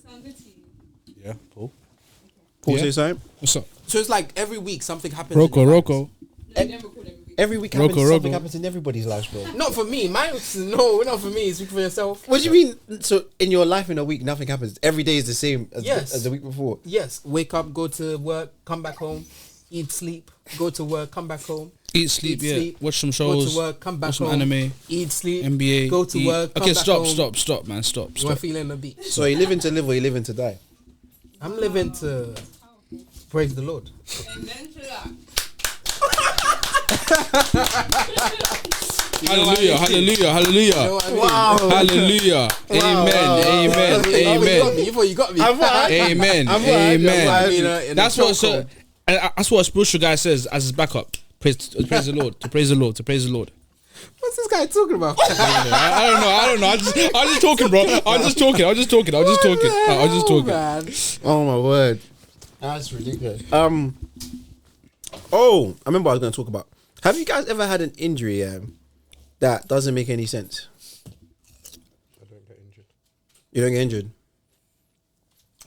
Sound good to you? Yeah, Paul. Paul, say something. What's up? So it's like every week something happens. Rocco. No, you never call every week. Every week something happens in everybody's lives, bro. Not for me. No, not for me. Speak for yourself. What do you mean? So in your life in a week, nothing happens. Every day is the same as, as the week before. Yes. Wake up, go to work, come back home, eat, sleep, go to work, come back home. Eat, sleep, watch some shows. Go to work, come back watch some home. anime. Eat, sleep, NBA. go to work. Come Okay, back stop, home. stop, man. Stop. You are feeling the beat. So you living to live or you living to die? I'm living to praise the Lord. And then chill out. Hallelujah. Wow. Hallelujah. Amen. You got me. Amen. That's what a spiritual guy says as his backup. Praise the Lord. To praise the Lord. What's this guy talking about? I don't know. I'm just talking, bro. I'm just talking. Man. Oh my word. That's ridiculous. Oh, I remember what I was going to talk about. Have you guys ever had an injury that doesn't make any sense? I don't get injured. You don't get injured?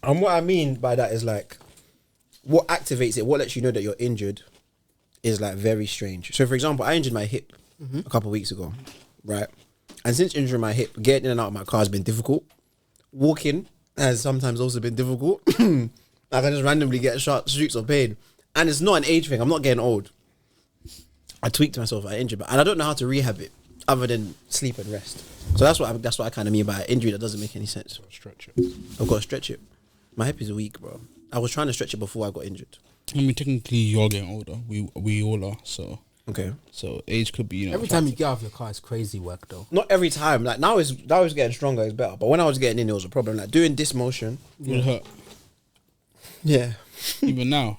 And what I mean by that is like, what activates it, what lets you know that you're injured is like very strange. So for example, I injured my hip a couple of weeks ago, right? And since injuring my hip, getting in and out of my car has been difficult. Walking has sometimes also been difficult. I can just randomly get shoots of pain. And it's not an age thing. I'm not getting old. I tweaked myself. I injured, and I don't know how to rehab it other than sleep and rest. So that's what I kind of mean by injury that doesn't make any sense. Stretch it. I've got to stretch it. My hip is weak, bro. I was trying to stretch it before I got injured. I mean, technically, you're getting older. We all are. So Okay. So age could be, every time you get out of your car, it's crazy work though. Not every time. Like now it's getting stronger. It's better. But when I was getting in, it was a problem. Like doing this motion. Would hurt. Yeah. Even now,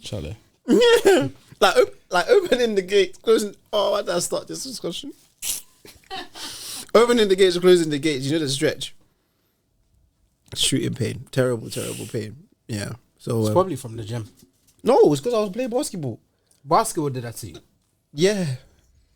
Charlie. like opening the gate, closing. Oh, why did I start this discussion? Opening the gates, closing the gates. You know the stretch. Shooting pain, terrible pain. Yeah. So It's probably from the gym. no, it's because I was playing basketball. Basketball did that to you. Yeah.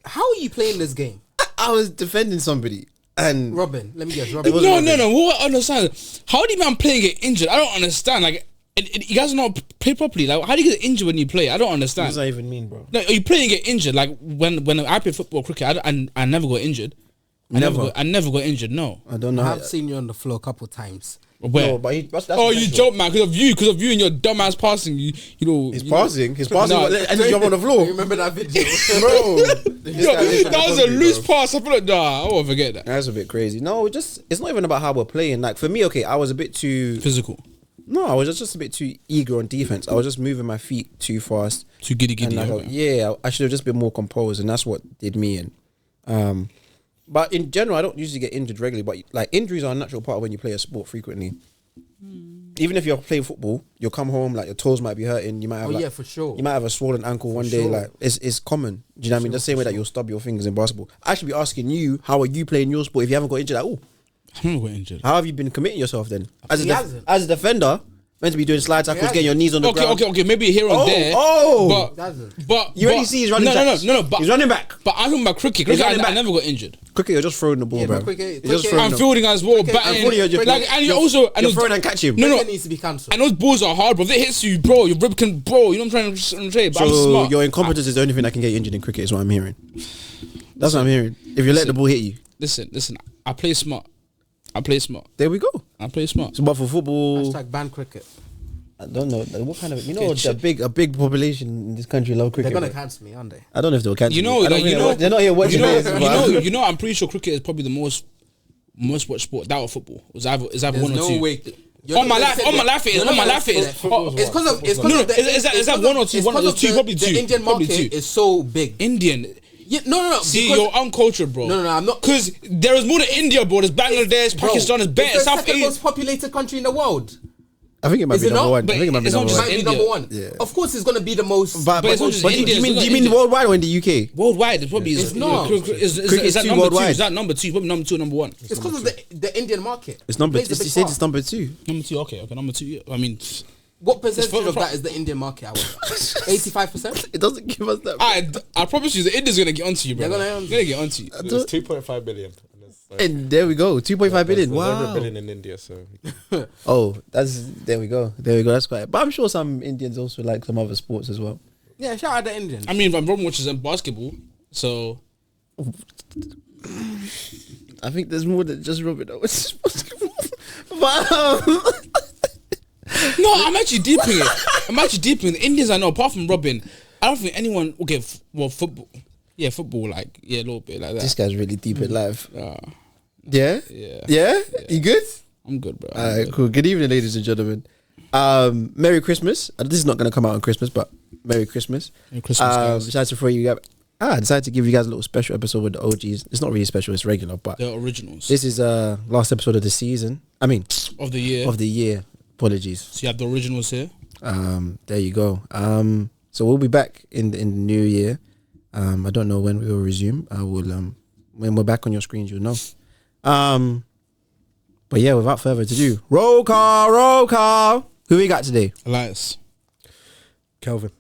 How are you playing this game? I was defending somebody and Robin, let me guess. Robin. No. What I understand? How do you man playing get injured? I don't understand. Like, you guys not play properly. Like, how do you get injured when you play? I don't what understand. does that even mean, bro? No, you play and get injured. Like when I play football, cricket, I never got injured. I never got injured. No. I don't know. I have seen you on the floor a couple of times. Where? No, but that's Oh, you intentional. jump, man, because of you and your dumb ass passing. You know. He's you passing. He's passing. No. And he jump on the floor, You remember that video? bro. Yo, that was a loose pass. I feel like I won't forget that. That's a bit crazy. No, it's not even about how we're playing. Like for me, okay, I was a bit too Physical. No, I was just a bit too eager on defense. I was just moving my feet too fast. Too giddy. And like, Okay. I should have just been more composed, and that's what did me in. But in general, I don't usually get injured regularly. But like injuries are a natural part of when you play a sport frequently. Even if you're playing football, you'll come home like your toes might be hurting. You might have for sure. You might have a swollen ankle one day. sure. Like it's common. Do you know what I mean? The same way that you'll stub your fingers in basketball. I should be asking you, how are you playing your sport if you haven't got injured at all? I never got injured. How have you been committing yourself then? As He hasn't. as a defender, meant to be doing slide tackles, getting your knees on the ground. Okay. Maybe here and there. But You already see he's running jacks. No. But he's running back. But I'm talking about cricket. He's Cricket, running I back. never got injured. Cricket, you're just throwing the ball, bro. cricket- You're just cricket- throwing I'm the fielding as well, I'm batting. fielding, you're- Like, and you also, and you're those- throwing and catch him. No. Cricket needs to be cancelled. And those balls are hard, bro. If it hits you, bro, your rib can, bro. You know what I'm trying to say? But I'm So smart. your incompetence is the only thing that can get you injured in cricket, is what I'm hearing. That's what I'm hearing. If you let the ball hit you. Listen. I play smart. There we go. I play smart. So, but for football, Hashtag ban cricket. I don't know. What kind of, you know, Okay, a big population in this country love cricket. They're gonna bro. cancel me, aren't they? I don't know if they'll cancel You know, me. I don't like, think you know, they're not here watching this. you know, I'm pretty sure cricket is probably the most watched sport. That or football. Is either There's one or no two. way. On my life, it is. On my life, it is. It's because of. It's No, because of the. is that one or two? it's One or because two? of Probably the two. Indian Probably market two. is so big. Indian. Yeah, no. See, because- you're uncultured, bro. No, I'm not. Because there is more than India, bro. There's Bangladesh, Bro, Pakistan, there's better. it's the South second Asia. most populated country in the world. I think it might Is be it number not? one. I But think it might be it's not number just one. Might be India. number one. Yeah. Of course, it's gonna be the most. But it's not just do you India, mean it's do you not mean India. worldwide or in the UK? Worldwide, it's probably It's not. Is Cricket's that two number two? worldwide. Is that number two? Probably number two, or number one. It's because of the Indian market. It's number. Plays a It's big you said part. it's number two. Number two, okay, number two. Yeah. I mean, What percentage It's of for- that is the Indian market? 85%. It doesn't give us that. I promise you, the Indians gonna get onto you, bro. They're gonna get onto you. There's 2.5 billion. And there's And there we go, 2.5 billion. There's over Wow. $1 billion in India, so Oh, there we go. That's quite. But I'm sure some Indians also like some other sports as well. Yeah, shout out the Indians. I mean, Van Robben watches basketball, so I think there's more than just Robin Owens. But, no, I'm actually deeping it. The Indians I know, apart from Robin, I don't think anyone. Okay, football. Yeah, football. Like, yeah, a little bit like that. this guy's really deep in life. Yeah, Yeah? yeah. Yeah? You good? I'm good, bro. All right, cool. Good evening, ladies and gentlemen. Merry Christmas. This is not going to come out on Christmas, but Merry Christmas. Merry Christmas, guys. Decided to throw you guys. I decided to give you guys a little special episode with the OGs. It's not really special, it's regular, but The originals this is last episode of the season. I mean, of the year. of the year. Apologies. So you have the originals here. There you go. So we'll be back in the new year. I don't know when we will resume. I will when we're back on your screens, you'll know. But yeah, without further ado, roll call. Who we got today? Elias. Kelvin.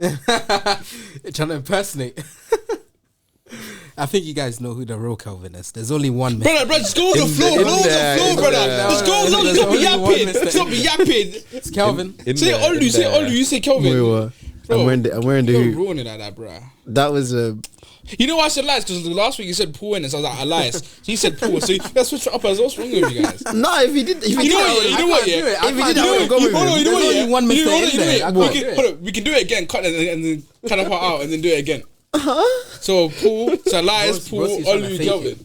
Trying to impersonate. I think you guys know who the real Kelvin is. There's only one. Brother, just go on the floor, brother. Just go on the floor, stop yapping. It's Kelvin. Say Olu, you say Kelvin. I'm wearing the You're hoop. ruining it like that, bro. That was You know why I said Elias? Because last week you said Paul in it, so I was like Elias. So you said Paul, so let's switch it up. What's wrong with you guys? no. If he did, You know what? Yeah. If he did, I would go with Hold on, him. you know what? There's Yeah. only one You know mistake what? in You know there. what? I can't do it. Hold on, we can do it again. Cut it and then cut that part out and then do it again. So Paul, so Elias, Paul, Brosy's trying to Olu, fake Kelvin.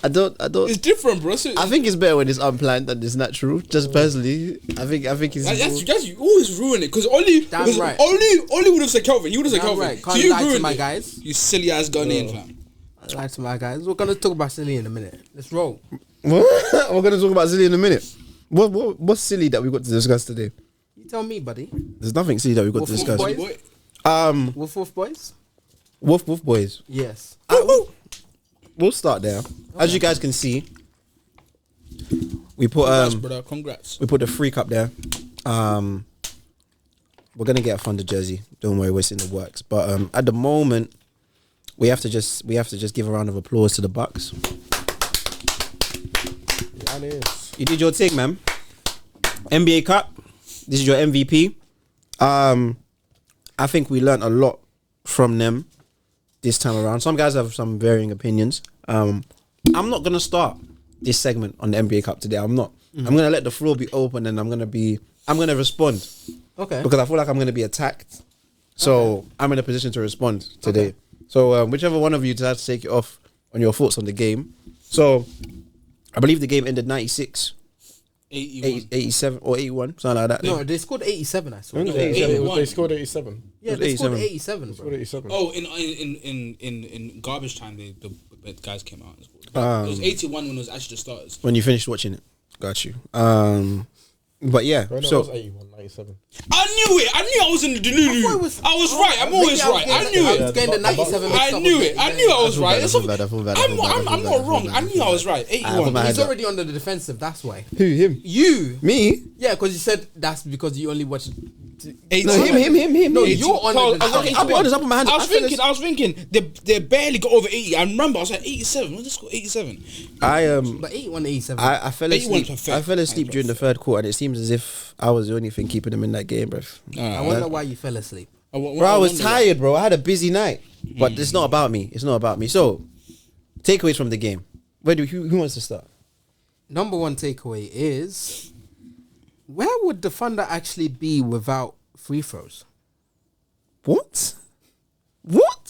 I don't. It's different, bro. So, I think it's better when it's unplanned than it's natural. Just personally, I think it's. that's you always ruin it because Oli would have said Kelvin. He would have said Damn Kelvin. right. So Can't you lie to ruined my it. guys. You silly ass Ghanaian fam. I lie to my guys. We're gonna talk about Silly in a minute. Let's roll. What? We're gonna talk about silly in a minute. What's silly that we got to discuss today? You tell me, buddy. There's nothing silly that we got to Wolf discuss. Boys? Boy, Wolf Wolf Boys? Woof boys. Yes. We'll start there. As you guys can see, we put congrats, brother. Congrats. we put the freak up there. We're gonna get a Thunder jersey. Don't worry, it's in the works. But at the moment, we have to just give a round of applause to the Bucks. Giannis. You did your thing, man. NBA Cup. This is your MVP. I think we learned a lot from them this time around. Some guys have some varying opinions. I'm not gonna start this segment on the NBA Cup today. I'm not. I'm gonna let the floor be open and I'm gonna respond. Okay. Because I feel like I'm gonna be attacked. So I'm in a position to respond today. Okay. So whichever one of you decides to take it off on your thoughts on the game. So I believe the game ended 96, 81. 87 or 81, something like that. No, they scored 87, I saw. I think it was Yeah, 87. 81. They scored 87. they scored 87. 87, Scored bro. 87. Oh, in garbage time, the guys came out. It was 81 when it was actually the starters. When you finished watching it. Got you. But yeah, Right now, it so was 81, 97. I knew it. I knew I was in the delulu. I was right. I'm always right. I knew I it. was getting the 97 mixed I up knew with it. I knew I was right. I feel bad, I feel bad, I feel bad, I'm not wrong. I knew I was right. 81. my He's head up. already under the defensive, that's why. who him? You? Me? Yeah, because you said that's because you only watched... 81. No, him. No, me. you're on Carl, the okay, defensive. I'll be honest, I'll put my hand I up. was thinking they barely got over 80. I remember I was like 87. When did they score 87? But 81, 87. I fell 81 asleep. perfect. I fell asleep during the third quarter, and it seems as if I was the only thing keeping them in that game, bro. I wonder why you fell asleep. Bro, I was tired, bro. I had a busy night, but it's not about me. It's not about me. So, takeaways from the game. Who wants to start? Number one takeaway is, where would the Thunder actually be without free throws? What?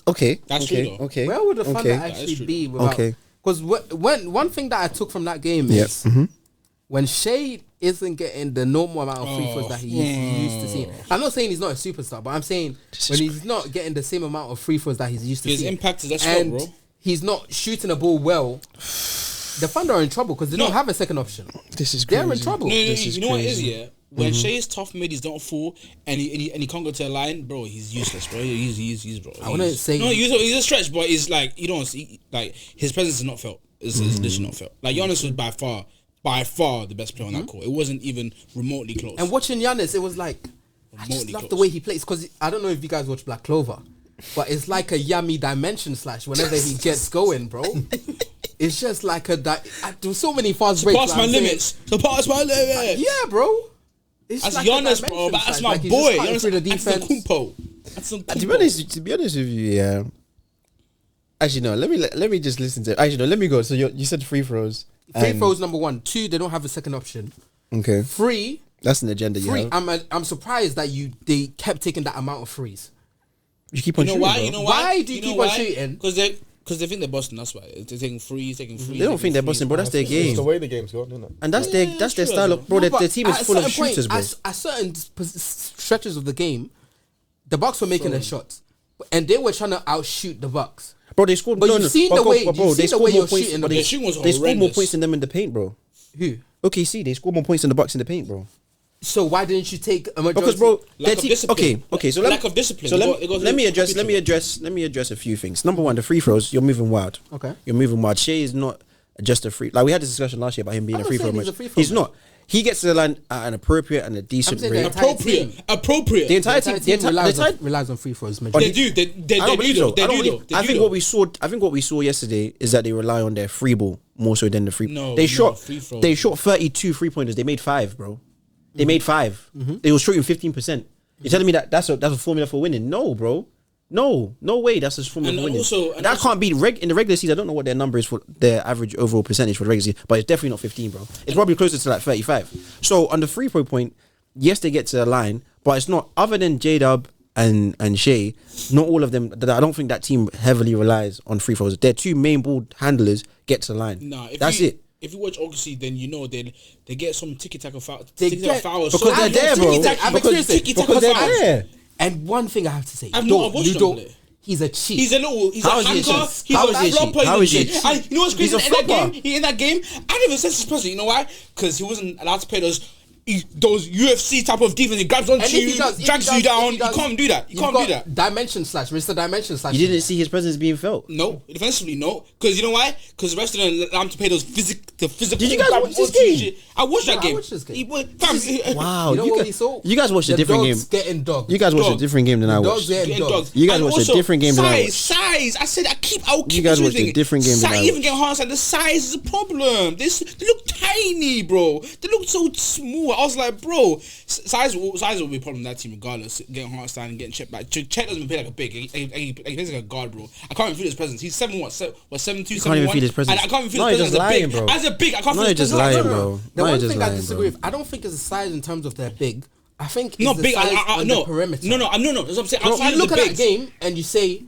Okay. That's okay. true, though. Okay. Where would the Thunder okay. actually true. be without... Okay. Because one thing that I took from that game Yep. is when Shea isn't getting the normal amount of free throws that he used to seeing. I'm not saying he's not a superstar, but I'm saying when he's not getting the same amount of free throws that he's used to His seeing. impact is that's and bro. he's not shooting the ball well. The Thunder are in trouble because they don't have a second option. This is They're crazy. in trouble. No, This is you know what it is, crazy. yeah? When Shea's tough middies don't fall and he can't go to a line, bro, he's useless, bro. He's bro. I wouldn't say- no, he's a stretch, but it's like you don't see like his presence is not felt. It's literally not felt. Like Giannis was by far the best player on that court. It wasn't even remotely close. And watching Giannis, it was like, I just Remotely love the close. way he plays. Because I don't know if you guys watch Black Clover, but it's like a yummy dimension slash whenever he gets going, bro. it's just like there's so many fast breaks. Pass my limits. So pass my limits. Yeah, bro. It's That's like Giannis, bro. But that's my boy. Giannis Antetokounmpo. That's To be honest with you, yeah. Actually, no. Let me just listen to it. Actually, no. Let me go. So you said free throws. Free throws number 1. 2, they don't have a second option. Okay. 3. That's an agenda. Free. Yeah. I'm surprised that they kept taking that amount of frees. You keep on shooting. Bro. You know why? Why do you keep on shooting? Because they think they're busting. That's why they're taking frees. They don't think they're busting, bro. That's their game. It's the way the game's going, isn't it? And that's their style of, bro. No, Their team is at a full of certain point, shooters, bro. At certain stretches of the game, the Bucks were making their shots, and they were trying to outshoot the Bucks. Bro, they scored. But you've seen the way they scored more points. shooting. But Their shooting was they scored more horrendous. points than them in the paint, bro. Who? Okay, see, they scored more points than the Bucks in the paint, bro. So why didn't you take a majority? Because, bro, Lack their of team. discipline. Okay. So Lack of discipline. So They got let me address a few things. Number 1, the free throws. You're moving wild. Okay. You're moving wild. Shea is not just a free. Like we had this discussion last year about him being I'm a not free throw saying he's match. a free throw He's match. not. He gets to the line at an appropriate and a decent saying rate. the entire team. Appropriate. The entire team. relies on free throws. But They do. They I don't believe do so. though. They I don't do believe. though. I think what we saw yesterday is that they rely on their free ball more so than the free. No, they no, shot. free throws. They shot 32 3-pointers. They made 5, bro. They made 5. They were shooting 15%. You're telling me that that's a formula for winning? No, bro. No way. That's a formula for winning. That can't be in the regular season. I don't know what their number is for their average overall percentage for the regular season, but it's definitely not 15, bro. It's probably closer to like 35. So on the free throw point, yes, they get to the line, but it's not. Other than J-Dub and Shea, not all of them. I don't think that team heavily relies on free throws. Their 2 main ball handlers get to the line. Nah, that's it. If you watch Odyssey, then you know they get some tiki-taka fouls. Because they're there, bro. Because they're there. And one thing I have to say, I've watched them play. He's a cheat. He's a How is he a anchor. cheat? He's How a is he a cheat? flopper. How is he a He's a cheat? cheat. And you know what's crazy? He's a flopper. In that game, I didn't even sense his presence. You know why? Because he wasn't allowed to play those UFC type of defense. He grabs onto you, drags you down. You can't do that. You can't do that. Dimension slash, Mr. Dimension slash. You didn't see his presence being felt. No, defensively, no. Because you know why? Because the rest of them allow him to play those physical. Did you guys watch this game? I watched that game. I watched this game. Wow, You know what we saw? You guys watched a different game. Dogs getting dogged. You guys watched a different game than I Dogs watched. getting dogged. You guys watched a different game than I watched. Size. I said I'll keep. You guys watched a different game than I Size, even watched. getting hard. The size is a problem. They look tiny, bro. They look so small. I was like, bro, size will be a problem in that team regardless. Getting hard stand and getting Chet back. Chet doesn't play like a big. He plays like a guard, bro. I can't even feel his presence. He's 7'2", 7'1". Can't even feel his presence. And I can't even feel No, his you're presence just lying, as a big. bro. As a big, I can't No, feel you're his just presence. lying, bro. The No, one you're just thing I lying, disagree bro. with, I don't think it's the size in terms of their big. I think it's Not the big. size on No, the perimeter. no. That's what I'm saying. Bro, Outside you of look the at that bigs. game and you say,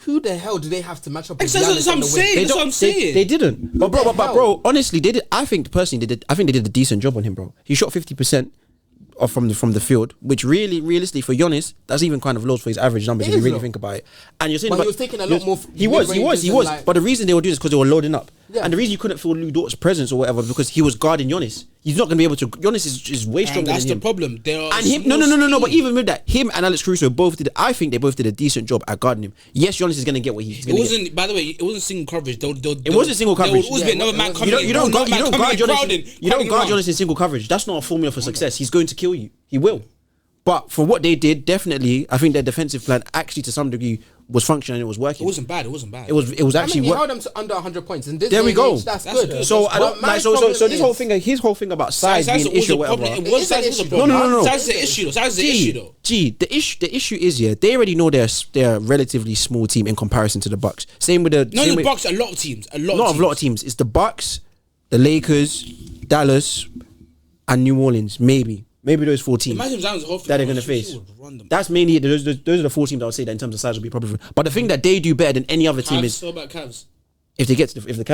who the hell do they have to match up with? Exactly, Giannis that's what on I'm the wing? saying. That's what I'm saying. They didn't. But bro, honestly, they did. I think personally, I think they did a decent job on him, bro. He shot 50% off from the field, which really, realistically for Giannis, that's even kind of low for his average numbers It if you is really low. think about it. And you're saying, But about, he was taking a lot more He was. mid-ranges and like- But the reason they were doing this because they were loading up, Yeah. and the reason you couldn't feel Lou Dort's presence or whatever because he was guarding Giannis. He's not going to be able to. Giannis is way And stronger that's than the him. problem. They are And him, no. But even with that, him and Alex Caruso both did. I think they both did a decent job at guarding him. Yes, Giannis is going to get what he's It going to get. wasn't. By the way, it wasn't single coverage. It wasn't single There coverage. would always be another man coming. You don't guard Giannis. You don't guard Giannis. Giannis in single coverage. That's not a formula for success. He's going to kill you. He will. But for what they did, definitely, I think their defensive plan actually to some degree was functioning and it was working. It wasn't bad. It wasn't bad. It was I actually mean, he work. held them to under 100 points. And this There we day and go. age, That's That's good. good. So I don't But my like so problem this whole is- thing. His whole thing about size being an issue or whatever. It was an a issue. problem. No. Size is the issue though. Size is the issue though. The issue is they already know they're a relatively small team in comparison to the Bucks. Same with the No, same the with- Bucks. A lot of teams. A not a lot of teams. It's the Bucks, the Lakers, Dallas, and New Orleans. Maybe those 4 teams Imagine Zion's whole that they're going to face. That's mainly those are the 4 teams I would say that in terms of size will be probably. But the thing that they do better than any other team is So about Cavs. if the Cavs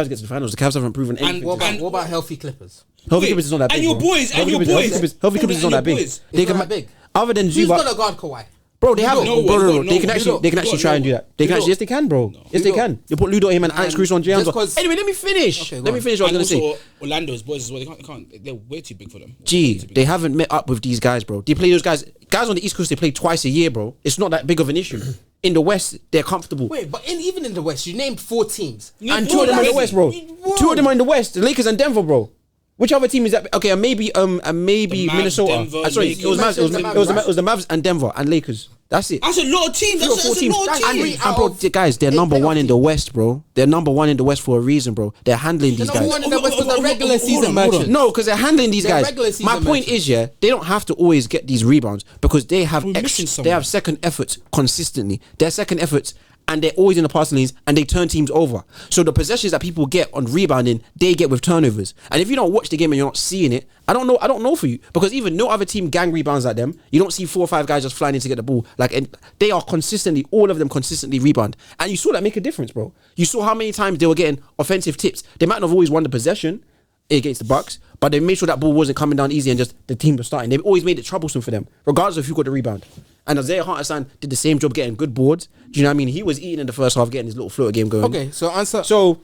get to the finals, the Cavs haven't proven anything. What about healthy Clippers? Healthy Clippers is not that big. And your bro. boys. Healthy Clippers is not that big. It's not that big. Other than Who's Zubac, going to guard Kawhi? bro, they have No one, bro. no They can one. actually try and do that. They can actually, yes, they can, bro. Yes, they Ludo. can. You put Ludo him and Alex Caruso on Giannis. Just 'cause- Anyway, let me finish. Okay, go Let me on. finish what I was going to say. Orlando's boys as well. They can't. They're way too big for them. Gee, they haven't met up with these guys, bro. They play those guys on the East Coast. They play twice a year, bro. It's not that big of an issue. In the West, they're comfortable. Wait, but even in the West, you named 4 teams. And 2 of them are in the West, bro. 2 of them are in the West. The Lakers and Denver, bro. Which other team is that? Okay, and maybe The Mavs, Minnesota. Denver, Sorry, Lakers. it was Mavs. It was the Mavs and Denver and Lakers. That's it. That's a lot of teams. 3 or That's 4 a teams. lot of And, teams. and bro, guys, they're number 1 in the West, bro. They're number 1 in the West for a reason, bro. They're handling these Number guys. one in the West was the regular hold season on, hold on. merchant. No, because they're handling these They're guys. regular season My point merchants. is, yeah, they don't have to always get these rebounds because they have We're missing they someone. have second efforts consistently. Their second efforts, and they're always in the passing lanes, and they turn teams over. So the possessions that people get on rebounding, they get with turnovers. And if you don't watch the game and you're not seeing it, I don't know for you, because even no other team gang rebounds like them. You don't see 4 or 5 guys just flying in to get the ball. Like, and they are consistently, all of them consistently rebound, and you saw that make a difference, bro. You saw how many times they were getting offensive tips. They might not have always won the possession against the Bucks, but they made sure that ball wasn't coming down easy and just the team was starting. They've always made it troublesome for them, regardless of who got the rebound. And Isaiah Hartenstein did the same job getting good boards. Do you know what I mean? He was eating in the first half, getting his little floater game going. Okay, so answer. So,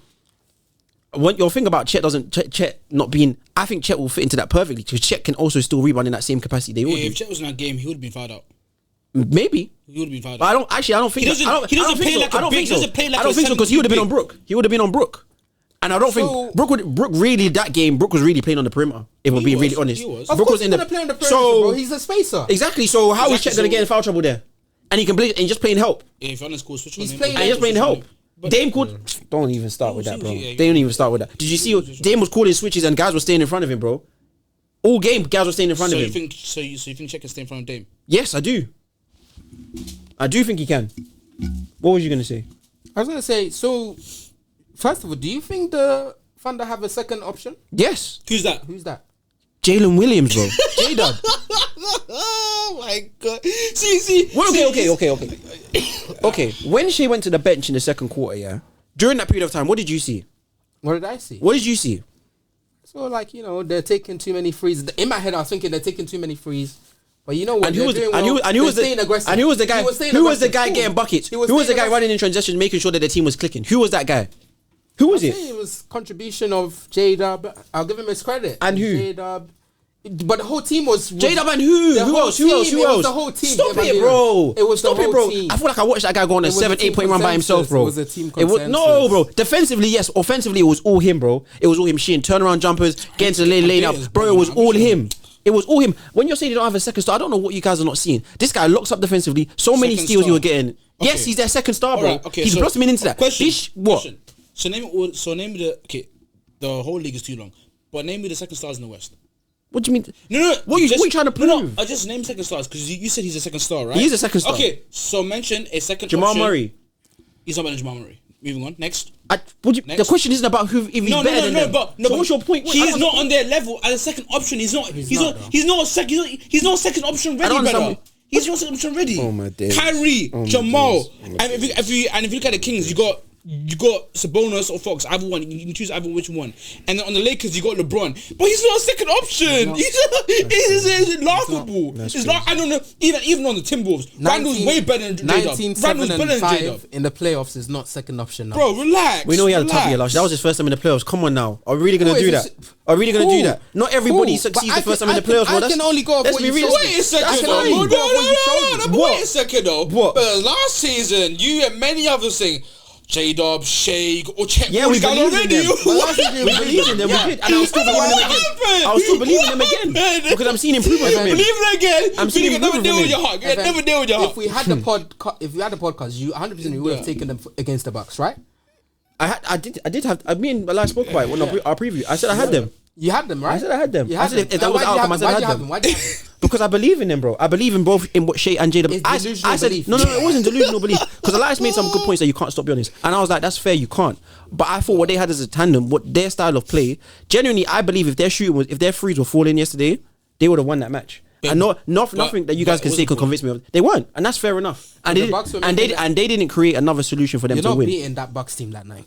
when your thing about Chet not being, I think Chet will fit into that perfectly, because Chet can also still rebound in that same capacity. They all If do. Chet was in that game, he would have been fouled out. Maybe. He would have been fouled But out. I don't think He doesn't play like a big- he doesn't play like I don't a think so, because he would have been on 17 Brook. He would have been on Brook. And I don't think Brook really that game. Brook was really playing on the perimeter. If we're being was, really honest, he was. Of Brook course was he's gonna play on the perimeter, bro. He's a spacer. Exactly. So how is Exactly, Chet gonna so- get in foul trouble there? And he can play and just playing help. Yeah, if you're on the score, switch on He's him. playing- And just playing help. But- Dame called. Don't even start with that, bro. Yeah, They don't even start with that. Did you see? Dame was calling switches and guys were staying in front of him, bro. All game, guys were staying in front So of you him. think you think Chet can stay in front of Dame? Yes, I do. I do think he can. What was you gonna say? I was gonna say. So, first of all, do you think the Thunder have a second option? Yes, Who's that? Who's that? Jalen Williams, bro. J-Dub. Oh my god! See. Well, okay. Okay, when Shea went to the bench in the second quarter, yeah, during that period of time, what did you see? What did I see? What did you see? So, like, you know, they're taking too many threes. In my head, I was thinking they're taking too many threes. But you know what? And who was the guy? Who was the guy getting buckets? Who was the guy running in transition, making sure that the team was clicking? Who was that guy? Who was it? It was contribution of J-Dub. I'll give him his credit. And who? J-Dub. But the whole team was J-Dub and who? the Who whole else? team. Who It else? was the whole team. Stop if I'm it, being bro. honest. It was Stop the it, whole bro. team. I feel like I watched that guy go on a It was a 7, team 8-point run by himself, consensus. bro. It was a team No, consensus. bro. Defensively, yes. Offensively, it was all him, bro. It was all him. Shooting turnaround jumpers, getting to the lane up, bro. It was all him. It was all him. When you're saying they don't have a second star, I don't know what you guys are not seeing. This guy locks up defensively. So many Second steals star. you were getting. Yes, Okay. he's their second star, bro. Alright, okay, He's so- blossoming into that. Question. What? Question. So name the okay. The whole league is too long. But name me the second stars in the West. What do you mean? No. What are you trying to prove? No, I just name second stars because you said he's a second star, right? He is a second star. Okay, so mention a second. Jamal option. Murray. He's not better than Jamal Murray. Moving on. Next. The Next. question isn't about who if he's better than them. So what's your point? He's not on their level as a second option. He's not a second option ready, don't understand brother. He's not second option ready. Oh, my days. Kyrie, Oh, my Jamal, days. Oh, my and if you look at the Kings, you got Sabonis or Fox, either one. You can choose either which one. And then on the Lakers, you got LeBron, but he's not a second option. He's laughable. I don't know. Even on the Timberwolves, Randall's way better than J-Dub. 19, Randall's 7 better and than 5 J-Dub. in the playoffs is not second option now. Bro, relax. We know he had a tough year relax. last year. That was his first time in the playoffs. Come on now. Are we really going to Cool, do if that? it's- Are we really going to do Cool. that? Not everybody Cool. succeeds But the first time in the playoffs, bro. I can only go off let's what be you real. showed Wait a second, I can though. only No, go off what you showed no, me. but wait a second, though. What? But last season, you and many others saying J-Dub, Shea, or Chet. Yeah, all we these guys believed in already. them. But last season, We believed in them. We did. And I was still believing in them again. I was still believing in them again. Because I'm seeing improvement from him. Believe it again. I'm seeing You can never improvement deal from with him. your heart. You can never deal with your heart. If we had the podcast, you 100% you would have taken them against the Bucks, right? I did have. I mean, I spoke about it when our preview. I said I had them. You had them, right? I said I had them. You I had said them. if that was the outcome, I said I had them. Why'd you have them? Because I believe in them, bro. I believe in both in what Shea and J-Dub. It's I delusional said belief. no, it wasn't delusional belief. Because Elias made some good points that you can't stop being honest, and I was like, that's fair, you can't. But I thought what they had as a tandem, what their style of play, genuinely, I believe if their threes were falling yesterday, they would have won that match. And nothing that you guys can say can convince me of. They weren't, and that's fair enough. And they didn't create another solution for them You're to not win. beating that Bucks team that night.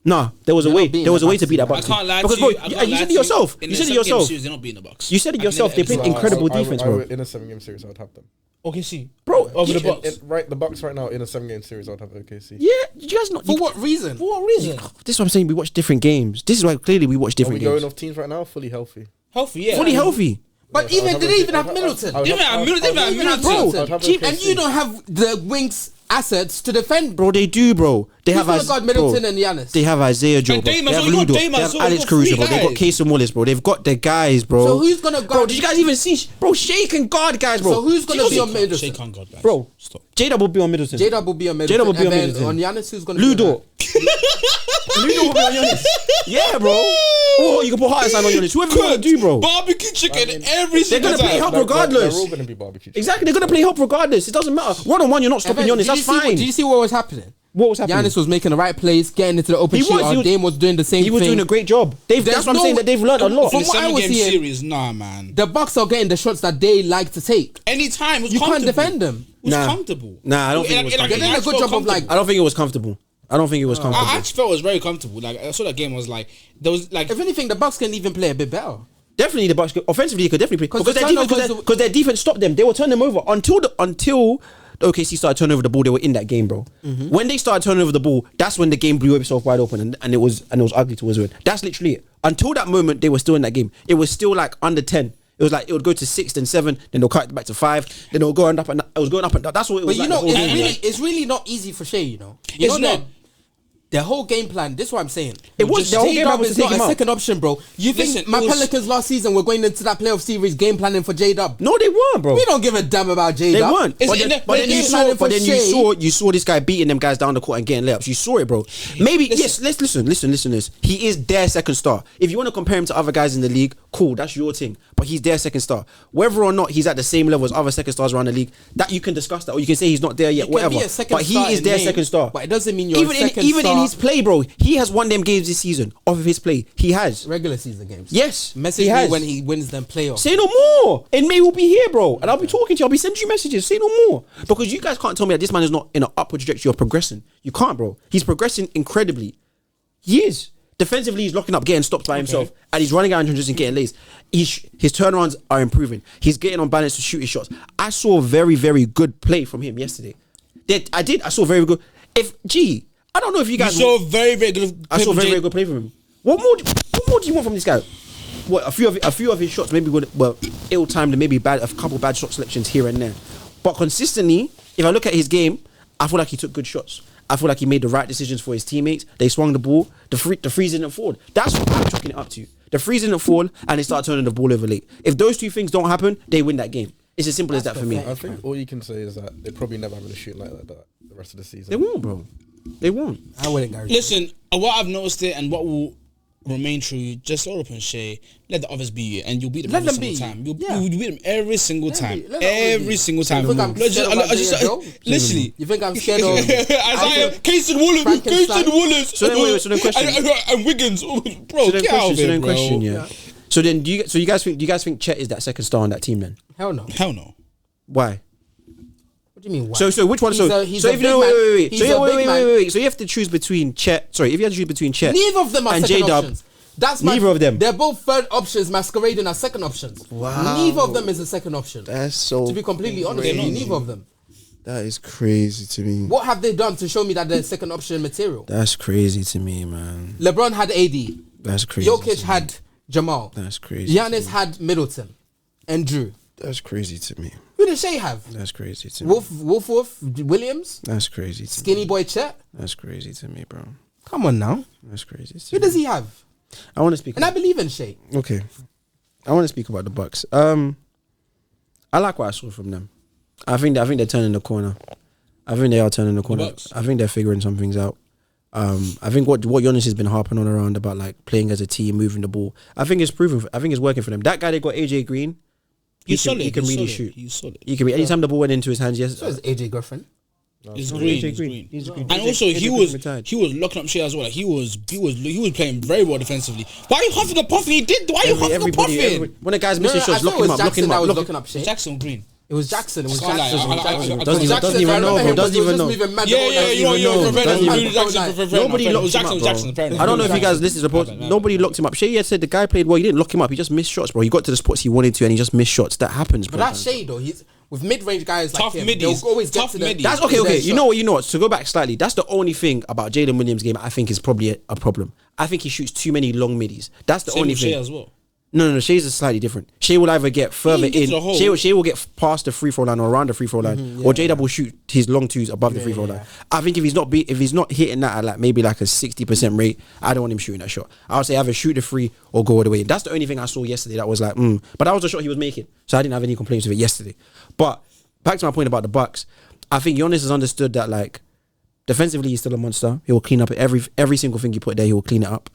Nah, there was a You're way. not beating There was a the way to Bucks beat that team. I Bucks can't lie because to bro, you. I can't you lie said to it yourself. In You a said it 7-game yourself. series, they're not beating the Bucks. You said it yourself. They played Nah, incredible defense, bro. In a 7-game series, I'd have them. OKC, Bro, over the you- Bucks. Right, the Bucks right now in a 7-game series, I'd have OKC. Yeah, you guys not. For what reason? For what reason? This is what I'm saying. We watch different games. This is why clearly we watch Are we different going games. off teams right now? Fully healthy. Healthy, yeah. Fully healthy. But Yeah, even I'd did have they even I'd have have- Middleton? I'd They have- have Middleton, I'd have- they have I'd have Middleton. OKC. I'd have Chief, and OKC. you don't have the wings assets to defend. Bro, they do, bro. They Who's have gonna guard Middleton and Giannis? They have Isaiah Joe, And bro. Dame They as have well, you got Ludo. Dame They as have well, Alex you got Caruso, three bro. They got guys. Casey Wallace, bro. They've got the guys, bro. So who's gonna Bro, guard? did you guys even see? Bro, Shea can guard guys, bro. So who's gonna be on Shea Middleton? can't guard, guys. Bro, Stop. J-Dub will be on Middleton. J-Dub will be on Middleton. J-Dub will be and on then Middleton. on Giannis, who's gonna be Ludo. on Ludo will be on Giannis. Yeah, bro. Oh, you can put heart sign on Giannis. Whoever you want to do, bro. Barbecue chicken every They're single gonna play time. help They're regardless. all going to be barbecue. Exactly, they're gonna play help regardless. It doesn't matter. 1-on-1, you're not stopping Giannis. That's fine. Did you see what was happening? What was happening? Giannis was making the right plays, getting into the open He was, shooter. he was- Dame was doing the same He was thing. doing a great job. That's There's what I'm no- saying, that they've learned a lot. From In a what I was 7-game seeing- series, nah, man. The Bucks are getting the shots that they like to take. Anytime, it was You can't comfortable. defend them. It was Nah. comfortable. Nah, I don't think it was Like, comfortable. They're doing a good job of like. I don't think it was comfortable. I don't think it was I comfortable. actually felt it was very comfortable. Like I saw that game, was like there was like If anything, the Bucks can even play a bit better. Definitely the Bucks offensively could definitely play 'Cause because the their defense turnovers- because their defense stopped them. They were turning them over until the OKC started turning over the ball. They were in that game, bro. When they started turning over the ball, that's when the game blew itself wide open and it was ugly towards the end. That's literally it. Until that moment, they were still in that game. It was still like under 10. It was like it would go to 6 then 7, then they'll cut it back to 5, then it'll go up and it was going up and down. That's what it was. But you like know, the whole game. it's really not easy for Shea. You know, It's not. Their whole game plan. This is what I'm saying. It was the whole game plan J-Dub was is to take not him a out. second option, bro. You think Listen, my it was- Pelicans last season were going into that playoff series game planning for J-Dub? No, they weren't, bro. We don't give a damn about J-Dub. They weren't. Is But it- then, but but then it you is saw, planning for but then Shea. you saw this guy beating them guys down the court and getting layups. You saw it, bro. Maybe yes. Let's listen. This. He is their second star. If you want to compare him to other guys in the league, cool. That's your thing. But he's their second star. Whether or not he's at the same level as other second stars around the league, that you can discuss that, or you can say he's not there yet. You can Whatever. be a second But he star is in their name, second star. but it doesn't mean you're even a second even in star. his play, bro. He has won them games this season off of his play. He has. Regular season games. Yes, Message he me has. when he wins them playoffs. Say no more. And May will be here, bro. And I'll be talking to you. I'll be sending you messages. Say no more. Because you guys can't tell me that this man is not in an upward trajectory of progressing. You can't, bro. He's progressing incredibly. He is. Defensively, he's locking up, getting stopped by himself. And he's running out and just getting lays. His turnarounds are improving. He's getting on balance to shoot his shots. I saw very, very good play from him yesterday. I saw very good. I don't know if you you guys saw very very good. I saw very, very good play from him. What more do you want from this guy? What a few of his shots maybe ill timed and maybe a couple bad shot selections here and there. But consistently, if I look at his game, I feel like he took good shots. I feel like he made the right decisions for his teammates. They swung the ball. The freeze didn't fall. That's what I'm chalking it up to. The freeze didn't fall and they started turning the ball over late. If those two things don't happen, they win that game. It's as simple as that for me. I think all you can say is that they probably never have a shooting like that the rest of the season. They won't, bro. They won't. I wouldn't guarantee. Listen, what I've noticed it and what will remain true, just all up and Shea. Let the others be you, and you'll beat them Let every them single be. time. Yeah. You'll beat them every single time. let them always Every be. single time. You think I'm scared of Isaiah Joe? Literally. You think I'm scared of Isaiah, Casey Wallace, Frankenstein? So then question. and Wiggins, oh, bro, So then get out of here, bro. question, yeah. So then, do you guys think Chet is that second star on that team then? Hell no. Hell no. Why? What do you mean? Why? So which one? He's So a- he's so a if big no man. wait. He's So a yeah, big man. wait. So you have to choose between Chet. Sorry, if you have to choose between Chet, Neither of them are and second J-Dub, options. That's neither of them. They're both third options masquerading as second options. Wow. Neither of them is a second option. That's so. To be completely honest with you, neither of them. That is crazy to me. What have they done to show me that they're second option material? That's crazy to me, man. LeBron had AD. That's crazy. Jokic to me. had Jamal. That's crazy. Giannis had Middleton and Drew. That's crazy to me. Who did Shea have? That's crazy to me. Wolf, Williams, That's crazy to Skinny me. Boy Chet. That's crazy to me, bro. Come on now. That's crazy. To Who me. does he have? I want to speak. And I believe in Shea. Okay. I want to speak about the Bucks. I like what I saw from them. I think they're turning the corner. I think they are turning the corner. Bucks? I think they're figuring some things out. I think what Giannis has been harping on around about like playing as a team, moving the ball. I think it's proven. I think it's working for them. That guy they got, AJ Green. He's solid. He can he's really solid. shoot. He's solid. He can. Anytime the ball went into his hands, yes. So is AJ Griffin. He's No, green. AJ He's Green. green. He's green. And AJ also he Green was retired. locking up shit as well. Like he was playing very well defensively. Why are you huffing and puffing? He did. Why are you huffing and puffing? When the guy's missing I shots, thought lock it him was up. Lock Jackson him that was up. looking up Shea. Jackson Green. It was Jackson. It was I can't lie. Jackson. Doesn't even know, bro. Doesn't even know. Nobody locked him up, bro. I don't know if you guys listen to the post. Nobody locked him up. Shea said the guy played well. He didn't lock him up. He just missed shots, bro. He got to the spots he wanted to, and he just missed shots. That happens, bro. But that's Shea though. He's with mid-range guys like Tough him. middies. They'll always get Tough to the. middies. That's okay. You know what? To go back slightly, that's the only thing about Jalen Williams' game I think is probably a problem. I think he shoots too many long middies. That's the Same only with Shea thing. as well. No, Shea's is slightly different. Shea will either get further gets in. the hole. Shea will get past the free throw line or around the free throw line, or J Double shoot his long twos above the free throw line. I think if he's not hitting that at like maybe like a 60% rate, I don't want him shooting that shot. I would say either shoot the free or go all the way. That's the only thing I saw yesterday that was like, but that was the shot he was making, so I didn't have any complaints with it yesterday. But back to my point about the Bucks, I think Giannis has understood that like defensively he's still a monster. He will clean up every single thing you put there. He will clean it up.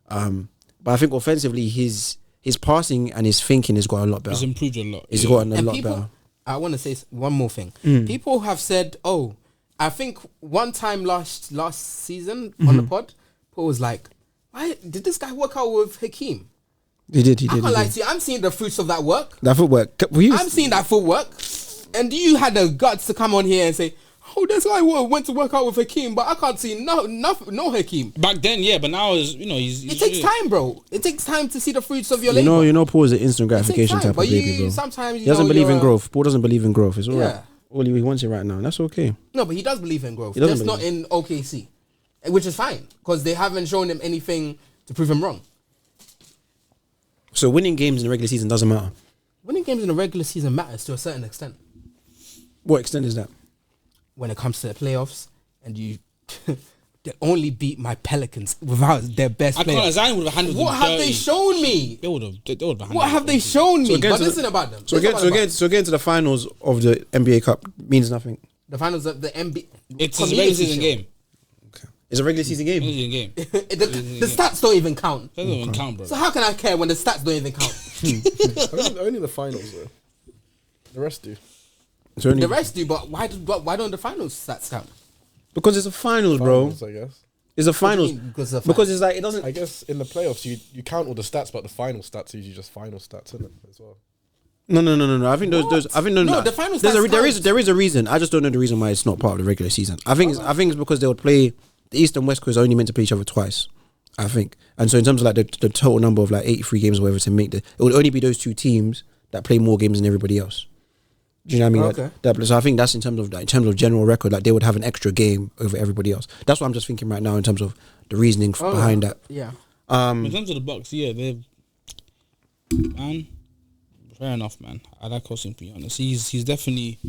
But I think offensively his passing and his thinking has got a lot better. It's improved a lot. It's gotten a lot better. I want to say one more thing. People have said, I think one time last season on the pod, Paul was like, why did this guy work out with Hakeem? He did. I can't lie to you. I'm seeing the fruits of that work. That footwork. I'm seeing that footwork. And you had the guts to come on here and say, this guy went to work out with Hakeem, but I can't see no Hakeem. Back then, yeah, but now is he's it takes time, bro. It takes time to see the fruits of your labor. You know, Paul is an instant gratification type of baby, bro. Sometimes he doesn't believe in growth. Paul doesn't believe in growth. It's all right. Yeah. All he wants it right now. That's okay. No, but he does believe in growth. He doesn't Just not in OKC, which is fine because they haven't shown him anything to prove him wrong. So winning games in the regular season doesn't matter. Winning games in the regular season matters to a certain extent. What extent is that? When it comes to the playoffs, and you they only beat my Pelicans without their best player. I can't. Zion would have handled them. What have they shown me? They would have. What have they shown me? again, But listen about them. So getting to the finals of the NBA Cup means nothing. The finals of the NBA. It's a regular season game. Okay. It's a regular season game. Regular season game. the stats don't even count. That doesn't even count, bro. So how can I care when the stats don't even count? Only the finals though. The rest do. The rest do, but why don't the finals stats count? Because it's a finals, bro. Finals, I guess. It's a finals. Because it's like it doesn't. I guess in the playoffs you count all the stats, but the final stats are usually just final stats, isn't it? As well. No. I think those. I think No, the final there stats is a reason. I just don't know the reason why it's not part of the regular season. I think it's because they would play the East and West Coast are only meant to play each other twice. I think, and so in terms of like the total number of like 83 games or whatever to make it would only be those two teams that play more games than everybody else. Do you know what I mean? Okay. So I think that's in terms of general record, like they would have an extra game over everybody else. That's what I'm just thinking right now in terms of the reasoning behind that. Yeah. In terms of the Bucks, yeah, they've man. Fair enough, man. I like Hosting, to be honest. He's definitely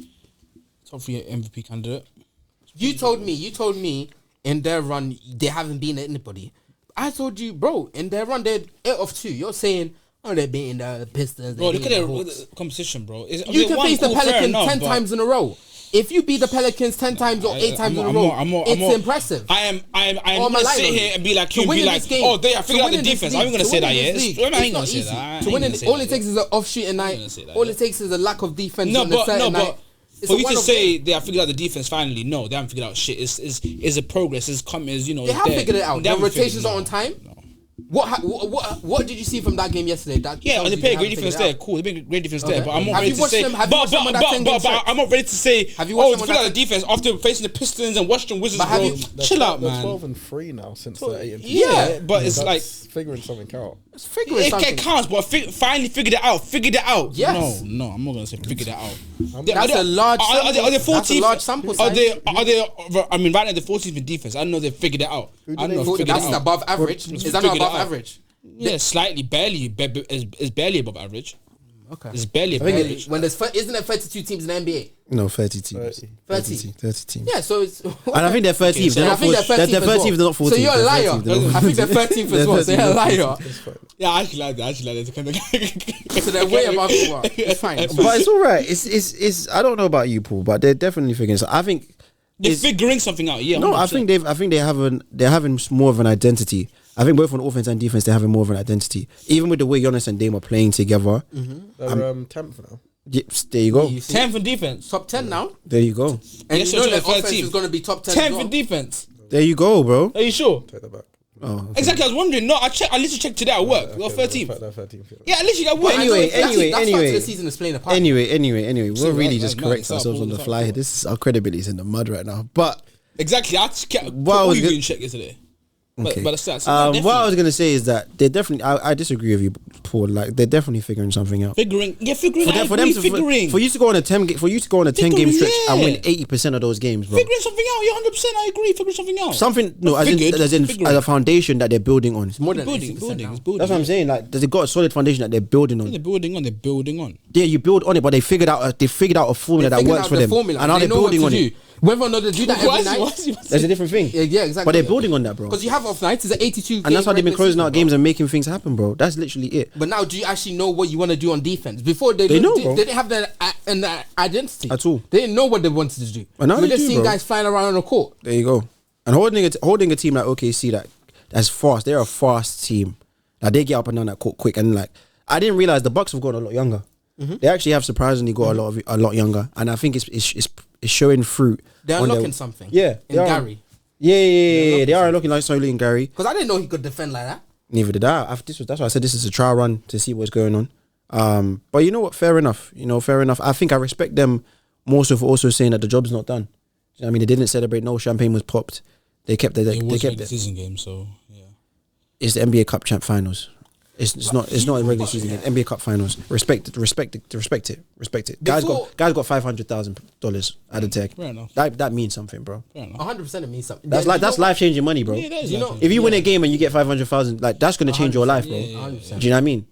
top 3 MVP candidate. You told me in their run they haven't beaten anybody. I told you, bro, in their run they're 8 of 2. You're saying, they're beating the Pistons. Bro, look at the competition, bro. You can face the Pelicans 10 times in a row. If you beat the Pelicans 10 times or 8 times in a row, it's impressive. I'm gonna sit here and be like you, be like, they have figured out the defense. I'm gonna say that, yeah. I'm not gonna say that. To win, all it takes is an off shooting night. All it takes is a lack of defense on a certain night. For you to say they have figured out the defense finally, no, they haven't figured out shit. It's a progress. It's coming. They have figured it out. The rotations are on time. What did you see from that game yesterday? They play great defense there. Cool, they play great defense there. But I'm not ready to say. But I'm not ready to say. Have you watched to figure out the defense after facing the Pistons and Washington Wizards, bro? Chill out, man. They're 12-3 now since they're 8-2. Yeah, but it's like figuring something out. It counts, but finally figured it out. Figured it out. Yes. No, I'm not gonna say figured it out. That's a large. Are they 14th? That's a large sample size. Are they? I mean, right now they're 14th in defense. I know they figured it out. I know figured it out. That's above average. Is that not above average? Yeah, slightly, barely. It's barely above average. Okay. It's barely above average. When there's isn't there 32 teams in the NBA? No, 30 teams. 30 teams. Yeah, so it's. And I think they're 13th. I think they're 13th, not 14th. So you're a liar. I think they're 13th as well. So you're a liar. Yeah, I actually like that. So they're way above it. It's fine. But it's all right. It's. I don't know about you, Paul, but they're definitely figuring it out. I think they're figuring something out. Yeah. No, 100%. I think they're having more of an identity. I think both on offense and defense they're having more of an identity. Even with the way Giannis and Dame are playing together. They're 10th now. Yes, there you go. 10th in defense. Top 10 now. There you go. And Yes, you know so their 13th. offense is going to be top 10 10th in defense. There you go, bro. Are you sure? Take that back. Oh, okay. Exactly. I was wondering. No, I literally checked today at work. You're 13th. They're 13th. Yeah, literally at work. Anyway, That start of the season is playing a part. Anyway, we're really just man, correct it's up, ourselves on the it's fly up. here. This is our credibility is in the mud right now. But Exactly. What were you doing check yesterday? Okay. But the stats. What I was gonna say is that they're definitely. I disagree with you, Paul. Like they're definitely figuring something out. figuring. For you to go on a 10 game stretch and win Yeah. 80% of those games, bro. Figuring something out. Yeah, 100%. I agree. Figuring something out. Something no, as Figured, in figuring. as a foundation that they're building on. More than building. 80% now. It's building. That's what I'm saying. Like they've got a solid foundation that they're building on. They're building on. Yeah, you build on it, but they figured out a formula that Figured works out for the them, formula. and now They they're know what building to on do. it. Whether or not they do that every night, That's a different thing. yeah, exactly. But they're building on that, bro. Because you have off nights, it's an 82. And that's how they've been game closing regular out season, games and making things happen, bro. That's literally it. But now, do you actually know what you want to do on defense? Before They know, they bro. didn't have an identity At all. They didn't know what they wanted to do. But now We're they just do, seeing bro. guys flying around on the court. There you go. And holding a team like OKC that's fast. They're a fast team. Like they get up and down that court quick. And like I didn't realize the Bucks have gotten a lot younger. They actually have surprisingly got a lot younger. And I think it's showing fruit. They're on unlocking something. Yeah, in they are. Gary. Yeah. They are looking like slowly in Gary. Because I didn't know he could defend like that. Neither did I. That's why I said this is a trial run to see what's going on. But you know what? Fair enough. I think I respect them more so for also saying that the job's not done. I mean, they didn't celebrate. No champagne was popped. They kept it. They kept the it. season game. So yeah. It's the NBA Cup champ finals. It's not a regular season game. NBA Cup finals. Respect it. Guys Before- got $500,000 out of tech. Fair enough. That means something, bro. Fair enough. 100% it means something. That's Yeah, you know life changing money, bro. Yeah, that is You know- actually- If you win a game and you get 500,000, like that's gonna change your life, bro. yeah, yeah, Do you know what I mean?